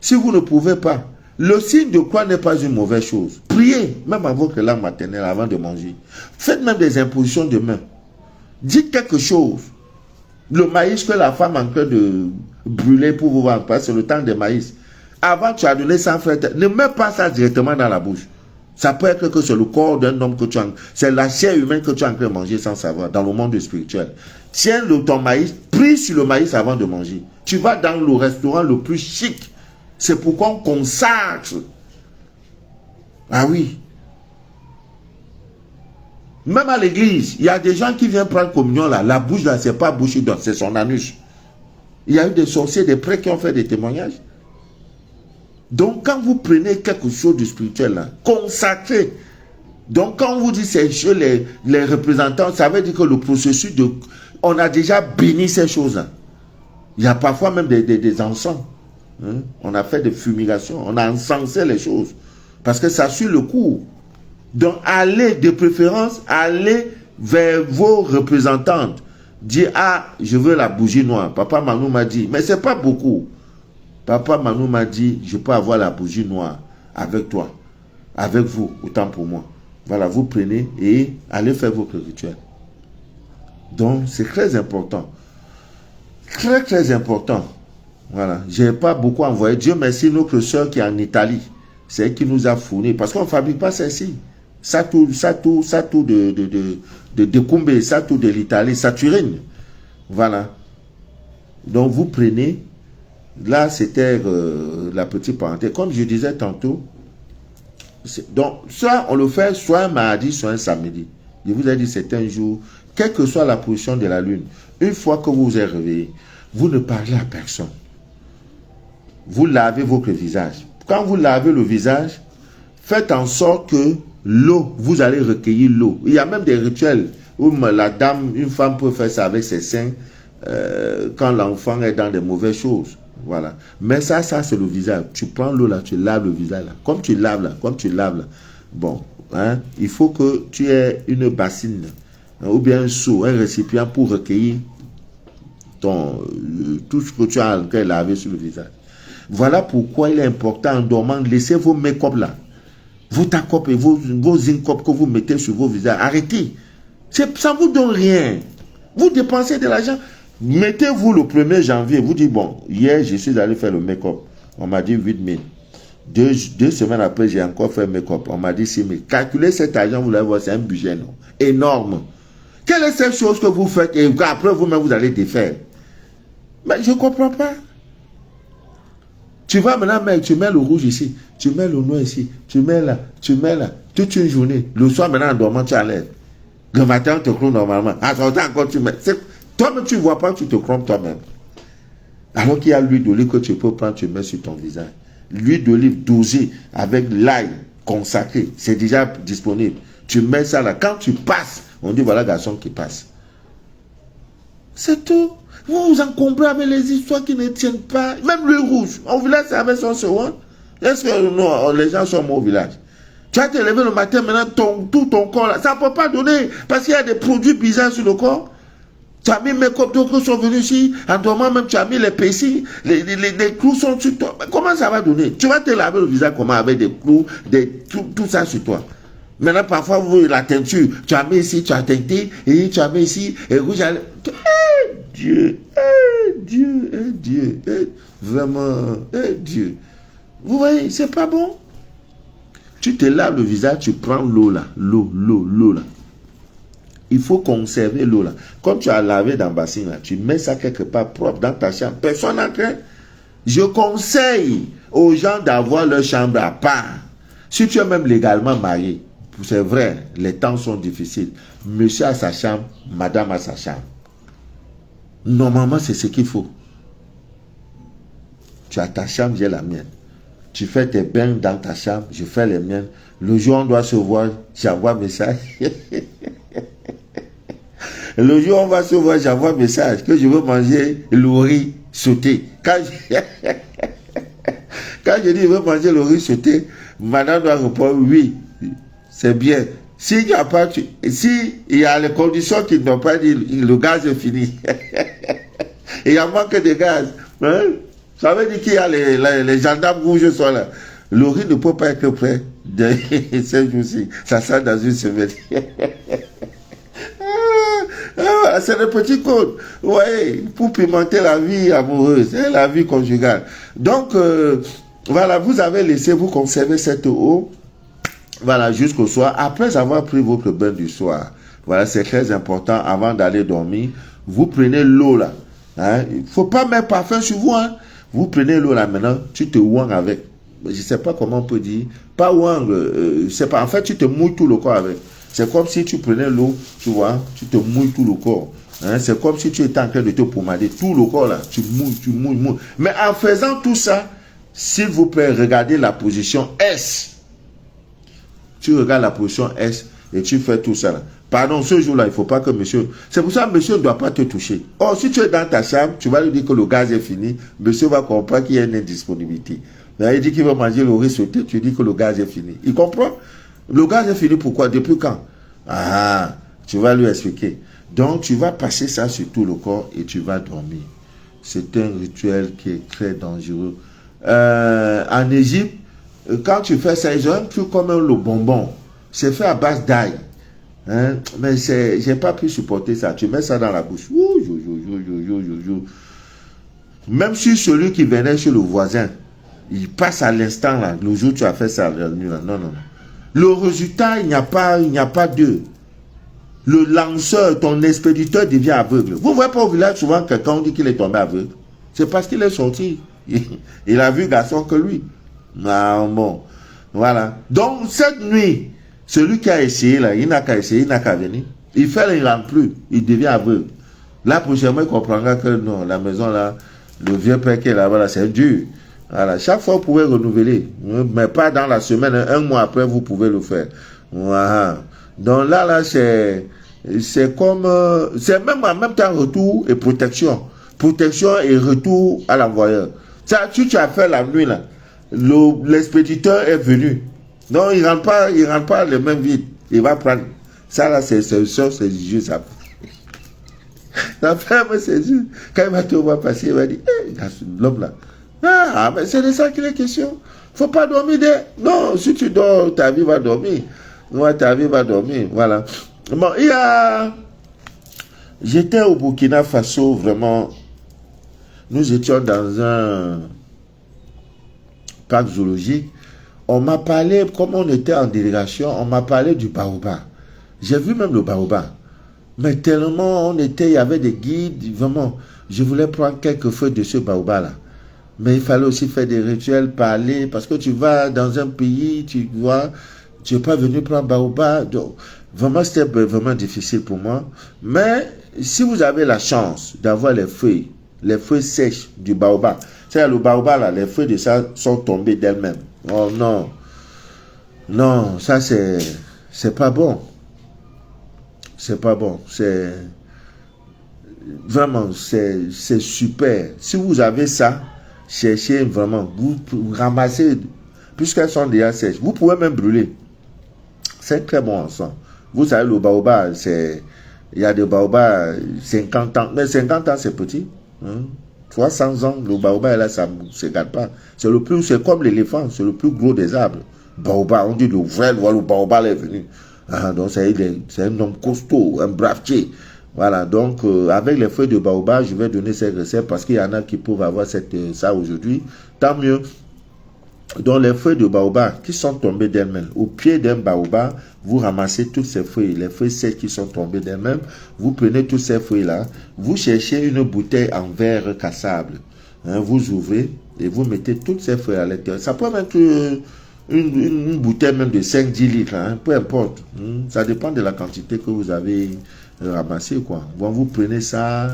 B: si vous ne pouvez pas, le signe de croix n'est pas une mauvaise chose. Priez, même à votre langue maternelle avant de manger. Faites même des impositions de main. Dites quelque chose. Le maïs que la femme est en train de brûler pour vous vendre, parce que c'est le temps des maïs. Avant, tu as donné 100 francs. Ne mets pas ça directement dans la bouche. Ça peut être que c'est le corps d'un homme que tu as, c'est la chair humaine que tu es en train de manger sans savoir, dans le monde spirituel. Tiens ton maïs, prie sur le maïs avant de manger. Tu vas dans le restaurant le plus chic. C'est pourquoi on consacre. Ah oui. Même à l'église, il y a des gens qui viennent prendre communion là. La bouche là, c'est pas bouche d'or, c'est son anus. Il y a eu des sorciers, des prêtres qui ont fait des témoignages. Donc, quand vous prenez quelque chose de spirituel là, consacré. Donc, quand on vous dit ces choses, les représentants, ça veut dire que le processus de... On a déjà béni ces choses-là. Il y a parfois même des encens. Hein? On a fait des fumigations. On a encensé les choses. Parce que ça suit le cours. Donc, allez, de préférence, allez vers vos représentantes. Dites, ah, je veux la bougie noire. Papa Manou m'a dit, mais c'est pas beaucoup. Papa Manou m'a dit, je peux avoir la bougie noire avec toi. Avec vous, autant pour moi. Voilà, vous prenez et allez faire votre rituel. Donc, c'est très important. Très, très important. Voilà. Je n'ai pas beaucoup envoyé. Dieu merci, notre soeur qui est en Italie. C'est elle qui nous a fourni. Parce qu'on ne fabrique pas celle-ci. Ça tout de Koumbe, ça tout de l'Italie, Saturine. Voilà. Donc, vous prenez. Là, c'était la petite parenthèse. Comme je disais tantôt, donc, soit on le fait soit un mardi, soit un samedi. Je vous ai dit, c'est un jour, quelle que soit la position de la lune, une fois que vous vous êtes réveillé, vous ne parlez à personne. Vous lavez votre visage. Quand vous lavez le visage, faites en sorte que l'eau, vous allez recueillir l'eau. Il y a même des rituels où la dame, une femme peut faire ça avec ses seins quand l'enfant est dans des mauvaises choses. Voilà. Mais ça c'est le visage. Tu prends l'eau là, tu laves le visage là. Comme tu laves là. Bon, hein, il faut que tu aies une bassine hein, ou bien un seau, un récipient pour recueillir tout ce que tu as encore lavé sur le visage. Voilà pourquoi il est important en dormant, laissez vos make-up là. Vos take-up et vos in-cup que vous mettez sur vos visages. Arrêtez. Ça ne vous donne rien. Vous dépensez de l'argent. Mettez-vous le 1er janvier, vous dites, bon, hier, je suis allé faire le make-up. On m'a dit 8 000. Deux semaines après, j'ai encore fait le make-up. On m'a dit 6 000. Calculez cet argent, vous allez voir, c'est un budget non? Énorme. Quelle est cette chose que vous faites et après vous-même, vous allez défaire? Mais je ne comprends pas. Tu vas maintenant, mec, tu mets le rouge ici, tu mets le noir ici, tu mets là, toute une journée. Le soir, maintenant, en dormant, tu enlèves. Le matin, on te clôt normalement. En sortant encore, tu mets... Toi-même, tu ne vois pas, tu te crompes toi-même. Alors qu'il y a l'huile d'olive que tu peux prendre, tu mets sur ton visage. L'huile d'olive dosée avec l'ail consacré, c'est déjà disponible. Tu mets ça là. Quand tu passes, on dit voilà garçon qui passe. C'est tout. Vous vous encombrez avec les histoires qui ne tiennent pas. Même le rouge. Au village, c'est avec son second. Est-ce que non, les gens sont morts au village? Tu as te levé le matin, maintenant, tout ton corps là. Ça ne peut pas donner. Parce qu'il y a des produits bizarres sur le corps. Tu as mis mes copes d'autres sont venus ici, en dormant même tu as mis les pécis, les clous sont sur toi. Mais comment ça va donner? Tu vas te laver le visage comment avec des clous, tout ça sur toi. Maintenant parfois vous voyez la teinture, tu as mis ici, tu as teinté, et tu as mis ici, et rouge à Dieu, Dieu, vraiment, Dieu. Vous voyez, c'est pas bon. Tu te laves le visage, tu prends l'eau là, l'eau là. Il faut conserver l'eau là. Comme tu as lavé dans le bassin là, tu mets ça quelque part propre dans ta chambre. Personne n'entre. Je conseille aux gens d'avoir leur chambre à part. Si tu es même légalement marié, c'est vrai, les temps sont difficiles. Monsieur a sa chambre, madame a sa chambre. Normalement, c'est ce qu'il faut. Tu as ta chambre, j'ai la mienne. Tu fais tes bains dans ta chambre, je fais les miennes. Le jour où on doit se voir, j'envoie un message. Le jour où on va se voir, j'envoie un message que je veux manger le riz sauté. Quand je dis je veux manger le riz sauté, madame doit répondre oui, c'est bien. S'il n'y a pas, s'il y a les conditions qui n'ont pas dit, le gaz est fini. Et il y a manque de gaz. Hein? Ça veut dire qu'il y a les gendarmes rouges sont là. Le riz ne peut pas être prêt de ces jours-ci. Ça sert dans une semaine. C'est le petit code. Ouais, pour pimenter la vie amoureuse, hein, la vie conjugale. Donc, voilà, vous avez laissé vous conserver cette eau. Voilà, jusqu'au soir. Après avoir pris votre bain du soir. Voilà, c'est très important. Avant d'aller dormir, vous prenez l'eau là. Hein? Il ne faut pas mettre parfum sur vous. Hein? Vous prenez l'eau là maintenant, tu te ouanges avec. Je ne sais pas comment on peut dire. Pas ouange, c'est pas. En fait, tu te mouilles tout le corps avec. C'est comme si tu prenais l'eau, tu vois, tu te mouilles tout le corps. Hein? C'est comme si tu étais en train de te pomader. Tout le corps là, tu mouilles. Mais en faisant tout ça, s'il vous plaît, regardez la position S. Tu regardes la position S et tu fais tout ça là. Pardon, ce jour-là, il ne faut pas que monsieur... C'est pour ça que monsieur ne doit pas te toucher. Or, si tu es dans ta chambre, tu vas lui dire que le gaz est fini. Monsieur va comprendre qu'il y a une indisponibilité. Mais il dit qu'il va manger le riz sauté, tu dis que le gaz est fini. Il comprend? Le gaz est fini pourquoi? Depuis quand? Ah, tu vas lui expliquer. Donc, tu vas passer ça sur tout le corps et tu vas dormir. C'est un rituel qui est très dangereux. En Égypte, quand tu fais ça, ils ont un truc comme le bonbon. C'est fait à base d'ail. Hein? Mais j'ai pas pu supporter ça. Tu mets ça dans la bouche. Même si celui qui venait chez le voisin, il passe à l'instant là, le jour où tu as fait ça, la nuit là. Non. Le résultat, il n'y a pas d'eux. Le lanceur, ton expéditeur devient aveugle. Vous ne voyez pas au village souvent quelqu'un dit qu'il est tombé aveugle. C'est parce qu'il est sorti. Il a vu garçon que lui. Ah, bon. Voilà. Donc, cette nuit, celui qui a essayé, là, il n'a qu'à essayer, il n'a qu'à venir. Il fait, il ne rentre plus. Il devient aveugle. Là, prochainement, il comprendra que non, la maison, là, le vieux père qui est là-bas, là, c'est dur. Voilà. Chaque fois, vous pouvez renouveler. Mais pas dans la semaine. Un mois après, vous pouvez le faire. Voilà. Donc là, c'est comme... c'est même en même temps retour et protection. Protection et retour à l'envoyeur. Ça, tu as fait la nuit, là. L'expéditeur est venu. Non, il ne rentre pas le même vide. Il va prendre. Ça, là, c'est juste ça. La femme, c'est juste. Quand il va te voir passer, il va dire, l'homme là. Ah, mais c'est de ça qu'il est question. Il ne faut pas dormir. Non, si tu dors, ta vie va dormir. Ouais, ta vie va dormir. Voilà. Bon, j'étais au Burkina Faso, vraiment. Nous étions dans un parc zoologique. On m'a parlé, comme on était en délégation, on m'a parlé du baobab. J'ai vu même le baobab. Mais tellement il y avait des guides, vraiment. Je voulais prendre quelques feuilles de ce baobab-là. Mais il fallait aussi faire des rituels, parler, parce que tu vas dans un pays, tu vois, tu n'es pas venu prendre baobab. Donc, vraiment, c'était vraiment difficile pour moi. Mais si vous avez la chance d'avoir les feuilles sèches du baobab, c'est le baobab là, les feuilles de ça sont tombées d'elles-mêmes. Oh non, non, ça c'est pas bon. C'est pas bon. C'est vraiment, c'est super. Si vous avez ça, cherchez vraiment, vous ramassez, puisqu'elles sont déjà sèches, vous pouvez même brûler. C'est très bon ensemble. Vous savez, le baobab, il y a des baobabs 50 ans, mais 50 ans c'est petit. Hein? 300 ans, le baobab là, ça ne se garde pas. C'est comme l'éléphant, c'est le plus gros des arbres. Baobab, on dit le vrai, le baobab est venu. Ah, donc c'est un homme costaud, un bravetier. Voilà, donc avec les feuilles de baobab, je vais donner ces recettes parce qu'il y en a qui peuvent avoir ça aujourd'hui. Tant mieux. Donc les feuilles de baobab qui sont tombées d'elles-mêmes, au pied d'un baobab, vous ramassez toutes ces feuilles, les feuilles sèches qui sont tombées d'elles-mêmes, vous prenez toutes ces feuilles-là, vous cherchez une bouteille en verre cassable, hein, vous ouvrez et vous mettez toutes ces feuilles à l'intérieur. Ça peut être une bouteille même de 5-10 litres, hein, peu importe, ça dépend de la quantité que vous avez ramassée, quoi. Bon, vous prenez ça,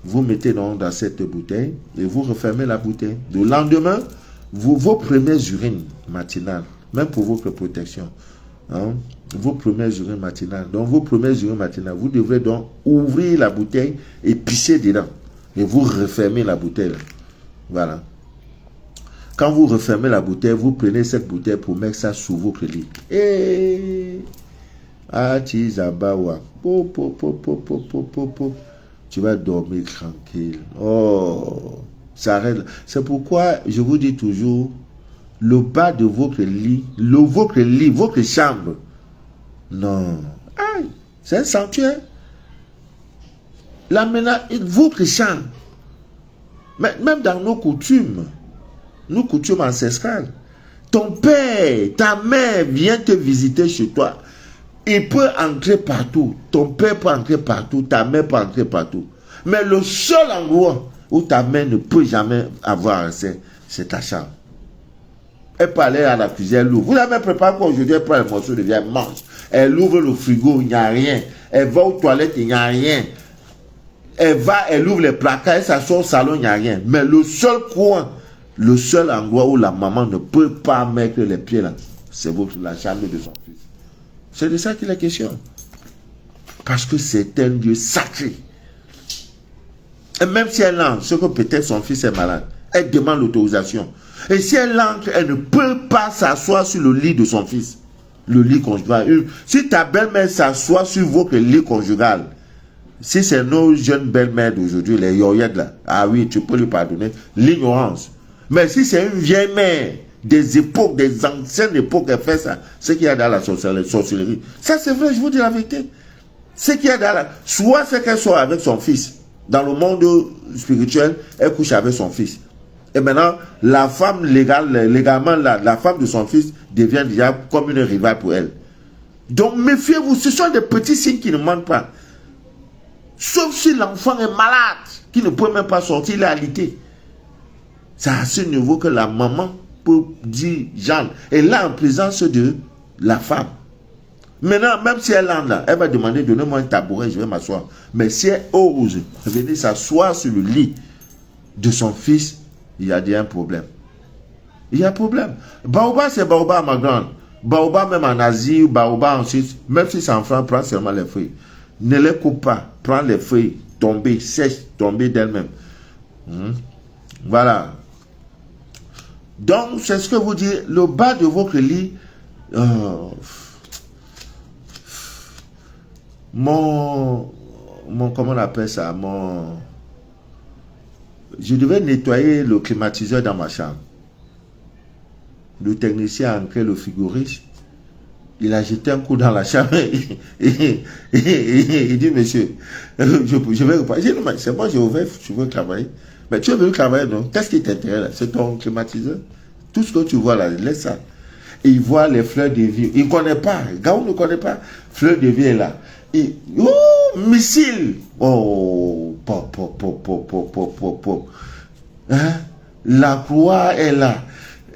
B: vous mettez dans cette bouteille et vous refermez la bouteille. Le lendemain, vos premières urines matinales, même pour votre protection, hein, vos premières urines matinales. Dans vos premières urines matinales, vous devrez donc ouvrir la bouteille et pisser dedans. Et vous refermez la bouteille. Là. Voilà. Quand vous refermez la bouteille, vous prenez cette bouteille pour mettre ça sous votre lit. Et tu vas dormir tranquille. Oh, ça arrête. C'est pourquoi je vous dis toujours, le bas de votre lit, votre chambre. Non. Aïe, c'est un sanctuaire. Là maintenant, votre chambre. Même dans nos coutumes ancestrales, ton père, ta mère vient te visiter chez toi. Il peut entrer partout. Ton père peut entrer partout, ta mère peut entrer partout. Mais le seul endroit où ta mère ne peut jamais avoir accès, c'est ta chambre. Elle peut aller à la cuisine, elle ouvre. Vous avez préparé quoi aujourd'hui? Elle prend le morceau de viande, elle mange. Elle ouvre le frigo, il n'y a rien. Elle va aux toilettes, il n'y a rien. Elle ouvre les placards, elle s'assoit au salon, il n'y a rien. Mais le seul coin, le seul endroit où la maman ne peut pas mettre les pieds là, c'est la chambre de son fils. C'est de ça qu'il est question. Parce que c'est un Dieu sacré. Et même si elle entre, ce que peut-être son fils est malade, elle demande l'autorisation. Et si elle entre, elle ne peut pas s'asseoir sur le lit de son fils. Le lit conjugal. Si ta belle-mère s'assoit sur votre lit conjugal, si c'est nos jeunes belles-mères d'aujourd'hui, les yoyettes là, ah oui, tu peux lui pardonner l'ignorance. Mais si c'est une vieille mère des époques, des anciennes époques, elle fait ça, ce qu'il y a dans la sorcellerie. Ça c'est vrai, je vous dis la vérité. Ce qu'il y a dans la... Soit c'est qu'elle soit avec son fils. Dans le monde spirituel, elle couche avec son fils. Et maintenant, la femme légalement, la femme de son fils devient déjà comme une rivale pour elle. Donc méfiez-vous, ce sont des petits signes qui ne mentent pas. Sauf si l'enfant est malade, qui ne peut même pas sortir, il est alité. C'est à ce niveau que la maman peut dire, Jeanne, elle est en présence de la femme. Maintenant, même si elle en a, elle va demander, donnez-moi un tabouret, je vais m'asseoir. Mais si elle ose venir s'asseoir sur le lit de son fils, il y a déjà un problème. Il y a un problème. Baoba, c'est Baoba à ma grande. Baoba même en Asie, ou Baoba en Suisse, même si c'est en France, prends seulement les feuilles. Ne les coupe pas. Prends les feuilles, tomber, sèche, tomber d'elles-mêmes. Voilà. Donc, c'est ce que vous dites, le bas de votre lit, comment on appelle ça, je devais nettoyer le climatiseur dans ma chambre. Le technicien a ancré le frigoriste. Il a jeté un coup dans la chambre et il dit, monsieur, je vais repartir. J'ai dit, non, c'est moi, je veux travailler. Mais tu es venu travailler, non? Qu'est-ce qui t'intéresse là? C'est ton climatiseur. Tout ce que tu vois là, laisse ça. Et il voit les fleurs de vie. Il ne connaît pas. Gaou ne connaît pas. Fleurs de vie est là. Et, missile. Oh, hein? La croix est là.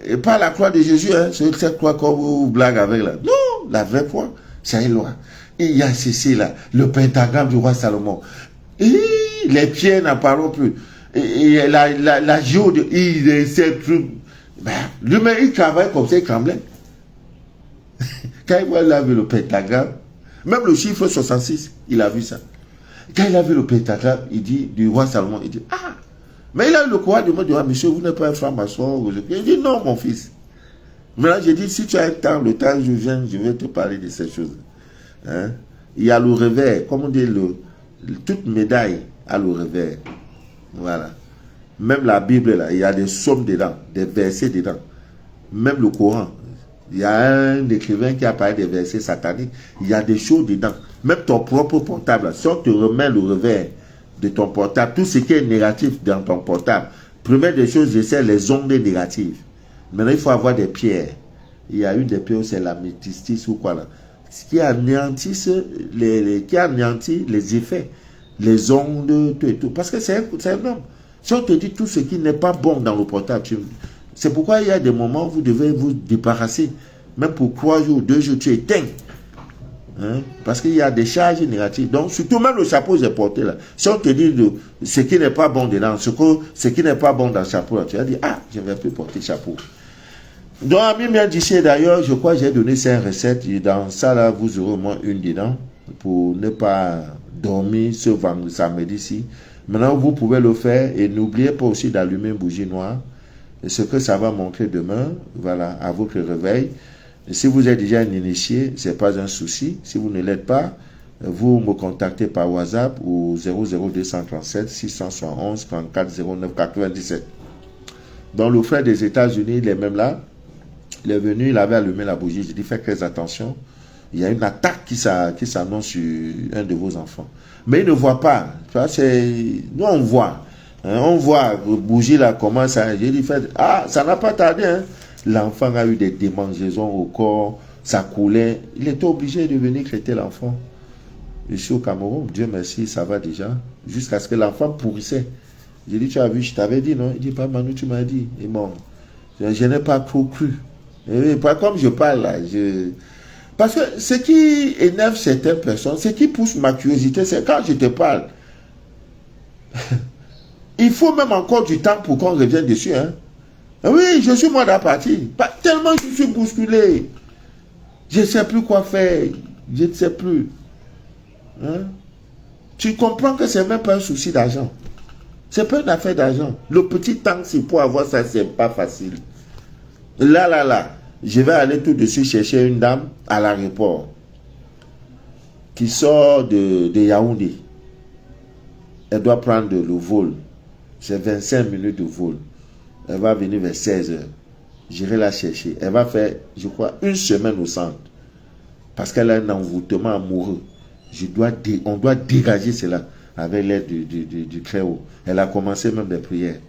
B: Et pas la croix de Jésus, hein? C'est cette croix qu'on vous blague avec là. Non, la vraie croix, c'est une loi. Et il y a ceci là, le pentagramme du roi Salomon. Et les pieds n'en parlent plus. Et la géode, il est ces trucs. Ben, lui-même, il travaille comme ça, il tremblait. Quand il a vu le pentagramme, même le chiffre 66, il a vu ça. Quand il a vu le pentagramme, il dit, du roi Salomon, il dit, ah, mais il a eu le courage de me dire, ah, monsieur, vous n'êtes pas un franc-maçon. Il dit, non, mon fils. Maintenant, j'ai dit, si tu as un temps, le temps, je viens, je vais te parler de ces choses. Hein? Il y a le revers, comme on dit, toute médaille a le revers. Voilà. Même la Bible, là, il y a des psaumes dedans, des versets dedans. Même le Coran. Il y a un écrivain qui a parlé des versets sataniques. Il y a des choses dedans. Même ton propre portable, là, si on te remet le revers de ton portable, tout ce qui est négatif dans ton portable, première des choses, c'est les ondes négatives. Maintenant, il faut avoir des pierres. Il y a une des pierres, c'est la métistis ou quoi là. Qui anéantit les effets, les ondes, tout et tout. Parce que c'est un homme. Si on te dit tout ce qui n'est pas bon dans le portable, c'est pourquoi il y a des moments où vous devez vous débarrasser. Même pour 3 jours, 2 jours, tu éteins. Hein? Parce qu'il y a des charges négatives. Donc, surtout même le chapeau que j'ai porté là. Si on te dit ce qui n'est pas bon dedans, ce qui n'est pas bon dans le chapeau là, tu vas dire, ah, je ne vais plus porter le chapeau. Donc, Ami Miadjiché, d'ailleurs, je crois que j'ai donné 5 recettes. Et dans ça, là, vous aurez au moins une dedans pour ne pas dormir ce vendredi, samedi-ci. Maintenant, vous pouvez le faire et n'oubliez pas aussi d'allumer une bougie noire. Et ce que ça va montrer demain, voilà, à votre réveil. Et si vous êtes déjà un initié, ce n'est pas un souci. Si vous ne l'êtes pas, vous me contactez par WhatsApp au 00237 671 34 09 97. Donc, le frère des États-Unis, il est même là. Il est venu, il avait allumé la bougie. J'ai dit, faites très attention. Il y a une attaque qui s'annonce sur un de vos enfants. Mais il ne voit pas. Nous, on voit. Hein, on voit, bougie là, comment ça. J'ai dit, ça n'a pas tardé. Hein. L'enfant a eu des démangeaisons au corps. Ça coulait. Il était obligé de venir traiter l'enfant. Je suis au Cameroun. Dieu merci, ça va déjà. Jusqu'à ce que l'enfant pourrissait. J'ai dit, tu as vu, je t'avais dit, non? Il dit, pas Manu, tu m'as dit. Et bon, je n'ai pas trop cru. Et pas comme je parle là. Parce que ce qui énerve certaines personnes, ce qui pousse ma curiosité, c'est quand je te parle. Il faut même encore du temps pour qu'on revienne dessus. Hein? Oui, je suis moi dans la partie. Tellement je suis bousculé. Je ne sais plus quoi faire. Je ne sais plus. Hein? Tu comprends que ce n'est même pas un souci d'argent. Ce n'est pas une affaire d'argent. Le petit temps, c'est pour avoir ça, ce n'est pas facile. Là. Je vais aller tout de suite chercher une dame à l'aéroport qui sort de Yaoundé. Elle doit prendre le vol. C'est 25 minutes de vol. Elle va venir vers 16 h. J'irai la chercher. Elle va faire, je crois, une semaine au centre. Parce qu'elle a un envoûtement amoureux. On doit dégager cela avec l'aide du Créo. Elle a commencé même des prières.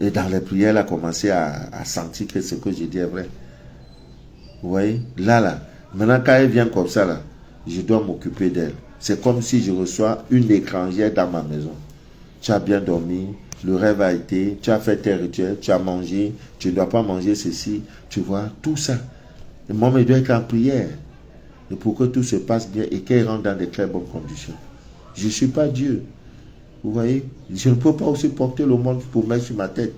B: Et dans les prières, elle a commencé à sentir que ce que je dis est vrai. Vous voyez? Là. Maintenant, quand elle vient comme ça, là, je dois m'occuper d'elle. C'est comme si je reçois une étrangère dans ma maison. Tu as bien dormi, le rêve a été, tu as fait tes rituels, tu as mangé, tu ne dois pas manger ceci. Tu vois, tout ça. Et moi, je dois être en prière. Et pour que tout se passe bien et qu'elle rentre dans de très bonnes conditions. Je ne suis pas Dieu. Vous voyez, je ne peux pas aussi porter le monde pour mettre sur ma tête.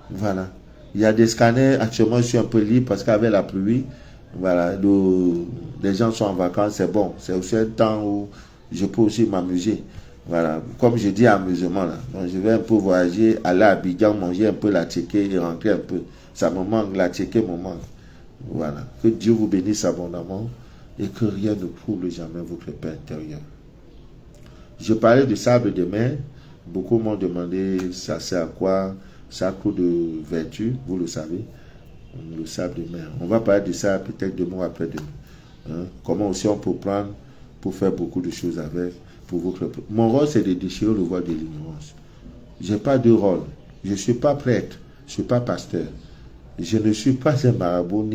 B: Voilà. Il y a des scanners. Actuellement, je suis un peu libre parce qu'avec la pluie, voilà, les gens sont en vacances, c'est bon. C'est aussi un temps où je peux aussi m'amuser. Voilà. Comme je dis, amusement là. Donc, je vais un peu voyager, aller à Abidjan, manger un peu la tchéké et rentrer un peu. Ça me manque, la tchéké me manque. Voilà. Que Dieu vous bénisse abondamment et que rien ne trouble jamais votre paix intérieure. Je parlais du sable de mer. Beaucoup m'ont demandé ça sert à quoi. Ça a coup de vertu, vous le savez. Le sable de mer. On va parler de ça peut-être demain ou après-demain. Hein? Comment aussi on peut prendre pour faire beaucoup de choses avec. Mon rôle, c'est de déchirer le voile de l'ignorance. Je n'ai pas de rôle. Je ne suis pas prêtre. Je ne suis pas pasteur. Je ne suis pas un marabout,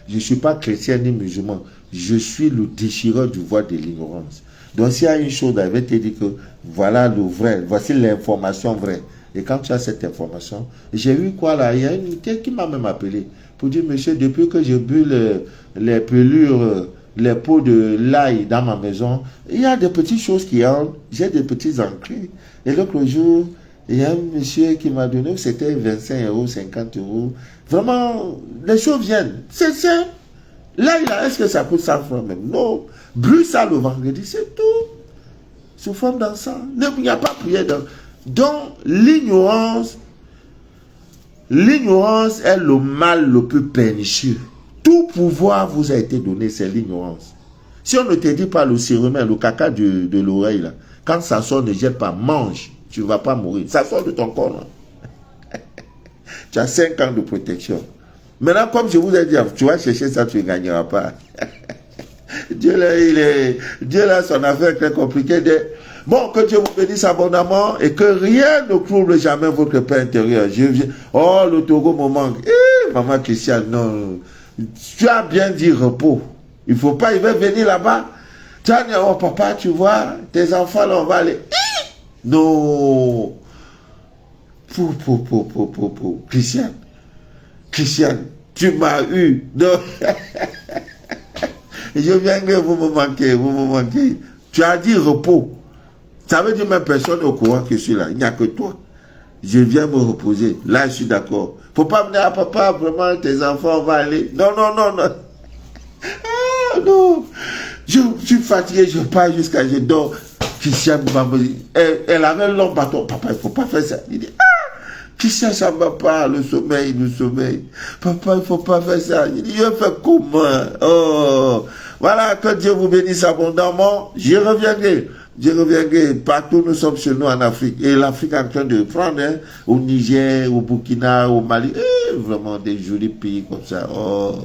B: je ne suis pas chrétien ni musulman. Je suis le déchireur du voile de l'ignorance. Donc, s'il y a une chose, elle va te dire que voilà le vrai, voici l'information vraie. Et quand tu as cette information, j'ai vu quoi là, il y a une tête qui m'a même appelé pour dire, monsieur, depuis que j'ai bu les pelures, les pots de l'ail dans ma maison, il y a des petites choses qui entrent, j'ai des petits ancrés. Et l'autre jour, il y a un monsieur qui m'a donné, c'était 25 €, 50 €. Vraiment, les choses viennent. C'est simple. Là, est-ce que ça coûte 100 francs même? Non. Brûle ça le vendredi, c'est tout. Sous forme d'encens. Il n'y a pas prière. Donc, l'ignorance est le mal le plus pernicieux. Tout pouvoir vous a été donné, c'est l'ignorance. Si on ne te dit pas le cérumen, le caca de l'oreille, là, quand ça sort, ne jette pas, mange. Tu ne vas pas mourir. Ça sort de ton corps. Là. Tu as 5 ans de protection. Maintenant, comme je vous ai dit, tu vas chercher ça, tu ne gagneras pas. Dieu là, son affaire est très compliquée. Bon, que Dieu vous bénisse abondamment et que rien ne trouble jamais votre paix intérieure. Oh, le Togo me manque. Maman Christiane, non. Tu as bien dit repos. Il ne faut pas, il va venir là-bas. Tu as dit, oh papa, tu vois, tes enfants là, on va aller. Non. Christiane, tu m'as eu. Non. Je viens que vous me manquez. Tu as dit repos. Ça veut dire même personne au courant que je suis là. Il n'y a que toi. Je viens me reposer. Là, je suis d'accord. Faut pas venir à papa, vraiment, tes enfants vont aller. Non, non, non, non. Ah, non. Je suis fatigué, je pars jusqu'à je dors. Christian va me dire, elle avait un long bâton. Papa, il faut pas faire ça. Il dit, Christian, ça ne va pas, le sommeil. Papa, il ne faut pas faire ça. Il dit, je fais comment? Oh, voilà, que Dieu vous bénisse abondamment. Je reviendrai. Partout nous sommes chez nous en Afrique. Et l'Afrique est en train de prendre, hein, au Niger, au Burkina, au Mali. Vraiment des jolis pays comme ça. Oh,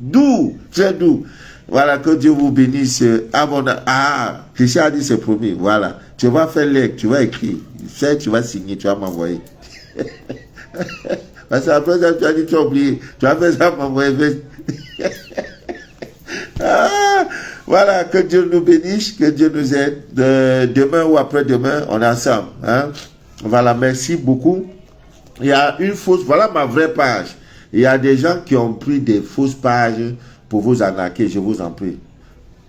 B: doux, très doux. Voilà, que Dieu vous bénisse abondamment. Ah, Christian a dit c'est promis. Voilà, tu vas faire l'aigle, tu vas écrire. Tu vas signer, tu vas m'envoyer. Parce qu'après ça, tu as dit, tu as oublié. Tu as fait ça, m'envoyer. Voilà, que Dieu nous bénisse, que Dieu nous aide. Demain ou après-demain, on est ensemble. Hein? Voilà, merci beaucoup. Il y a une fausse, voilà ma vraie page. Il y a des gens qui ont pris des fausses pages pour vous arnaquer, je vous en prie.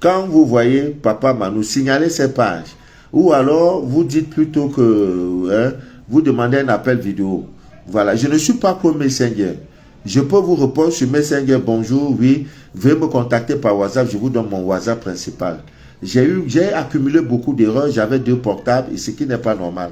B: Quand vous voyez Papa Manu, signalez ces pages. Ou alors, vous dites plutôt que vous demandez un appel vidéo. Voilà, je ne suis pas comme Messenger. Je peux vous répondre sur Messenger, bonjour, oui, veuillez me contacter par WhatsApp, je vous donne mon WhatsApp principal. J'ai accumulé beaucoup d'erreurs, j'avais 2 portables, et ce qui n'est pas normal.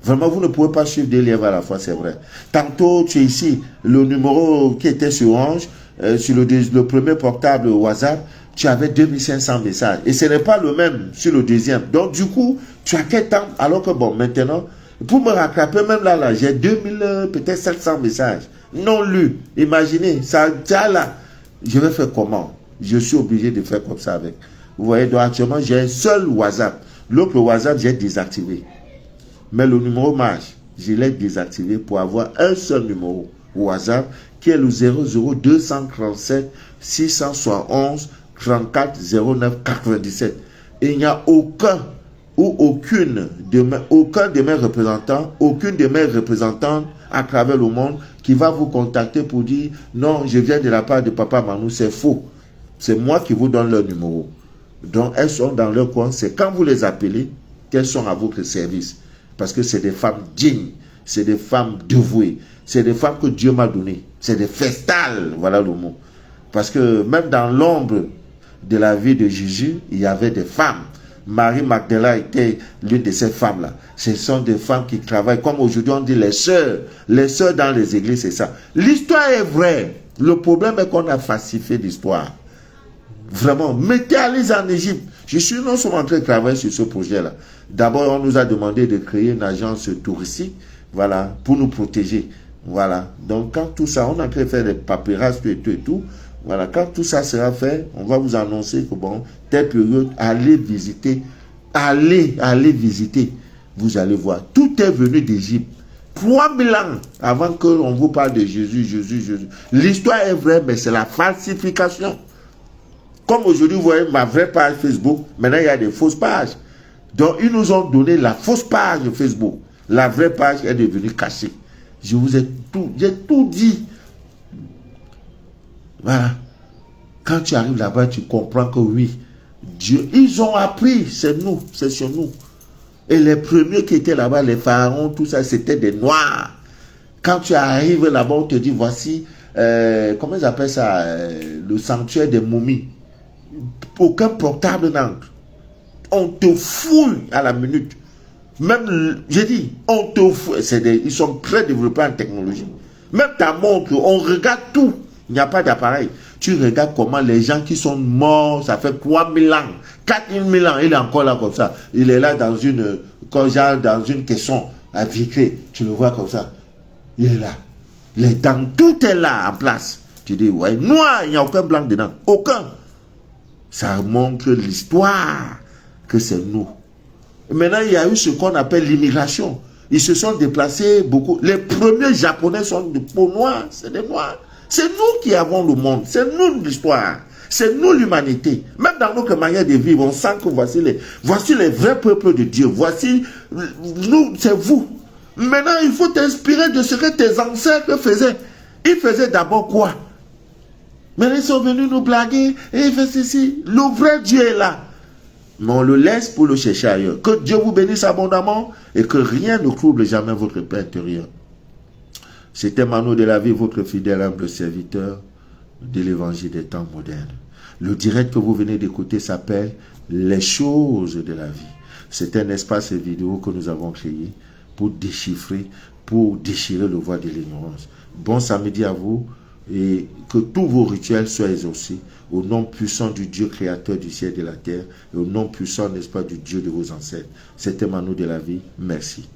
B: Vraiment, vous ne pouvez pas suivre 2 lièvres à la fois, c'est vrai. Tantôt, tu es ici, le numéro qui était sur Orange, sur le premier portable WhatsApp, tu avais 2500 messages. Et ce n'est pas le même sur le deuxième. Donc, du coup, tu as quel temps? Alors que, bon, maintenant, pour me rattraper, même là, j'ai 2000, peut-être 700 messages non lus. Imaginez, ça là. Je vais faire comment? Je suis obligé de faire comme ça avec. Vous voyez, donc actuellement, j'ai un seul WhatsApp. L'autre WhatsApp, j'ai désactivé. Mais le numéro marche. Je l'ai désactivé pour avoir un seul numéro WhatsApp qui est le 00237 671 34 09 97. Et il n'y a aucun de mes représentants, aucune de mes représentantes à travers le monde qui va vous contacter pour dire non, je viens de la part de Papa Manu, c'est faux. C'est moi qui vous donne leur numéro. Donc elles sont dans leur coin, c'est quand vous les appelez qu'elles sont à votre service. Parce que c'est des femmes dignes, c'est des femmes dévouées, c'est des femmes que Dieu m'a données, c'est des festales, voilà le mot. Parce que même dans l'ombre de la vie de Jésus, il y avait des femmes. Marie Magdala était l'une de ces femmes-là. Ce sont des femmes qui travaillent, comme aujourd'hui on dit les sœurs dans les églises, c'est ça. L'histoire est vraie. Le problème est qu'on a falsifié l'histoire. Vraiment, mettez-les en Égypte. Je suis non seulement en train de travailler sur ce projet-là. D'abord, on nous a demandé de créer une agence touristique, voilà, pour nous protéger. Voilà. Donc, quand tout ça, on a créé faire des papyrasses, tout. Voilà, quand tout ça sera fait, on va vous annoncer que bon, telle période, allez visiter. Vous allez voir. Tout est venu d'Égypte. 3000 ans avant qu'on vous parle de Jésus. L'histoire est vraie, mais c'est la falsification. Comme aujourd'hui, vous voyez ma vraie page Facebook, maintenant il y a des fausses pages. Donc, ils nous ont donné la fausse page de Facebook. La vraie page est devenue cachée. Je vous ai j'ai tout dit. Voilà. Quand tu arrives là-bas, tu comprends que oui, Dieu, ils ont appris, c'est nous, c'est sur nous. Et les premiers qui étaient là-bas, les pharaons, tout ça, c'était des noirs. Quand tu arrives là-bas, on te dit, voici, comment ils appellent ça, le sanctuaire des momies. Aucun portable n'entre. On te fouille à la minute. Même, j'ai dit, on te fouille. Ils sont très développés en technologie. Même ta montre, on regarde tout. Il n'y a pas d'appareil. Tu regardes comment les gens qui sont morts, ça fait 3000 ans, 4000 ans, il est encore là comme ça. Il est là dans une caisson à vitrée. Tu le vois comme ça. Il est là. Les dents, tout est là en place. Tu dis, ouais, noir, il n'y a aucun blanc dedans. Aucun. Ça montre l'histoire que c'est nous. Maintenant, il y a eu ce qu'on appelle l'immigration. Ils se sont déplacés beaucoup. Les premiers Japonais sont de peau noire, c'est des noirs. C'est nous qui avons le monde, c'est nous l'histoire, c'est nous l'humanité. Même dans notre manière de vivre, on sent que voici les vrais peuples de Dieu. Voici, nous, c'est vous. Maintenant, il faut t'inspirer de ce que tes ancêtres faisaient. Ils faisaient d'abord quoi? Maintenant, ils sont venus nous blaguer et ils faisaient ceci. Le vrai Dieu est là. mais on le laisse pour le chercher ailleurs. Que Dieu vous bénisse abondamment et que rien ne trouble jamais votre paix intérieure. C'était Manu de la vie, votre fidèle humble serviteur de l'évangile des temps modernes. Le direct que vous venez d'écouter s'appelle Les choses de la vie. C'est un espace vidéo que nous avons créé pour déchiffrer, pour déchirer le voile de l'ignorance. Bon samedi à vous et que tous vos rituels soient exaucés au nom puissant du Dieu créateur du ciel et de la terre et au nom puissant, n'est-ce pas, du Dieu de vos ancêtres. C'était Manu de la vie. Merci.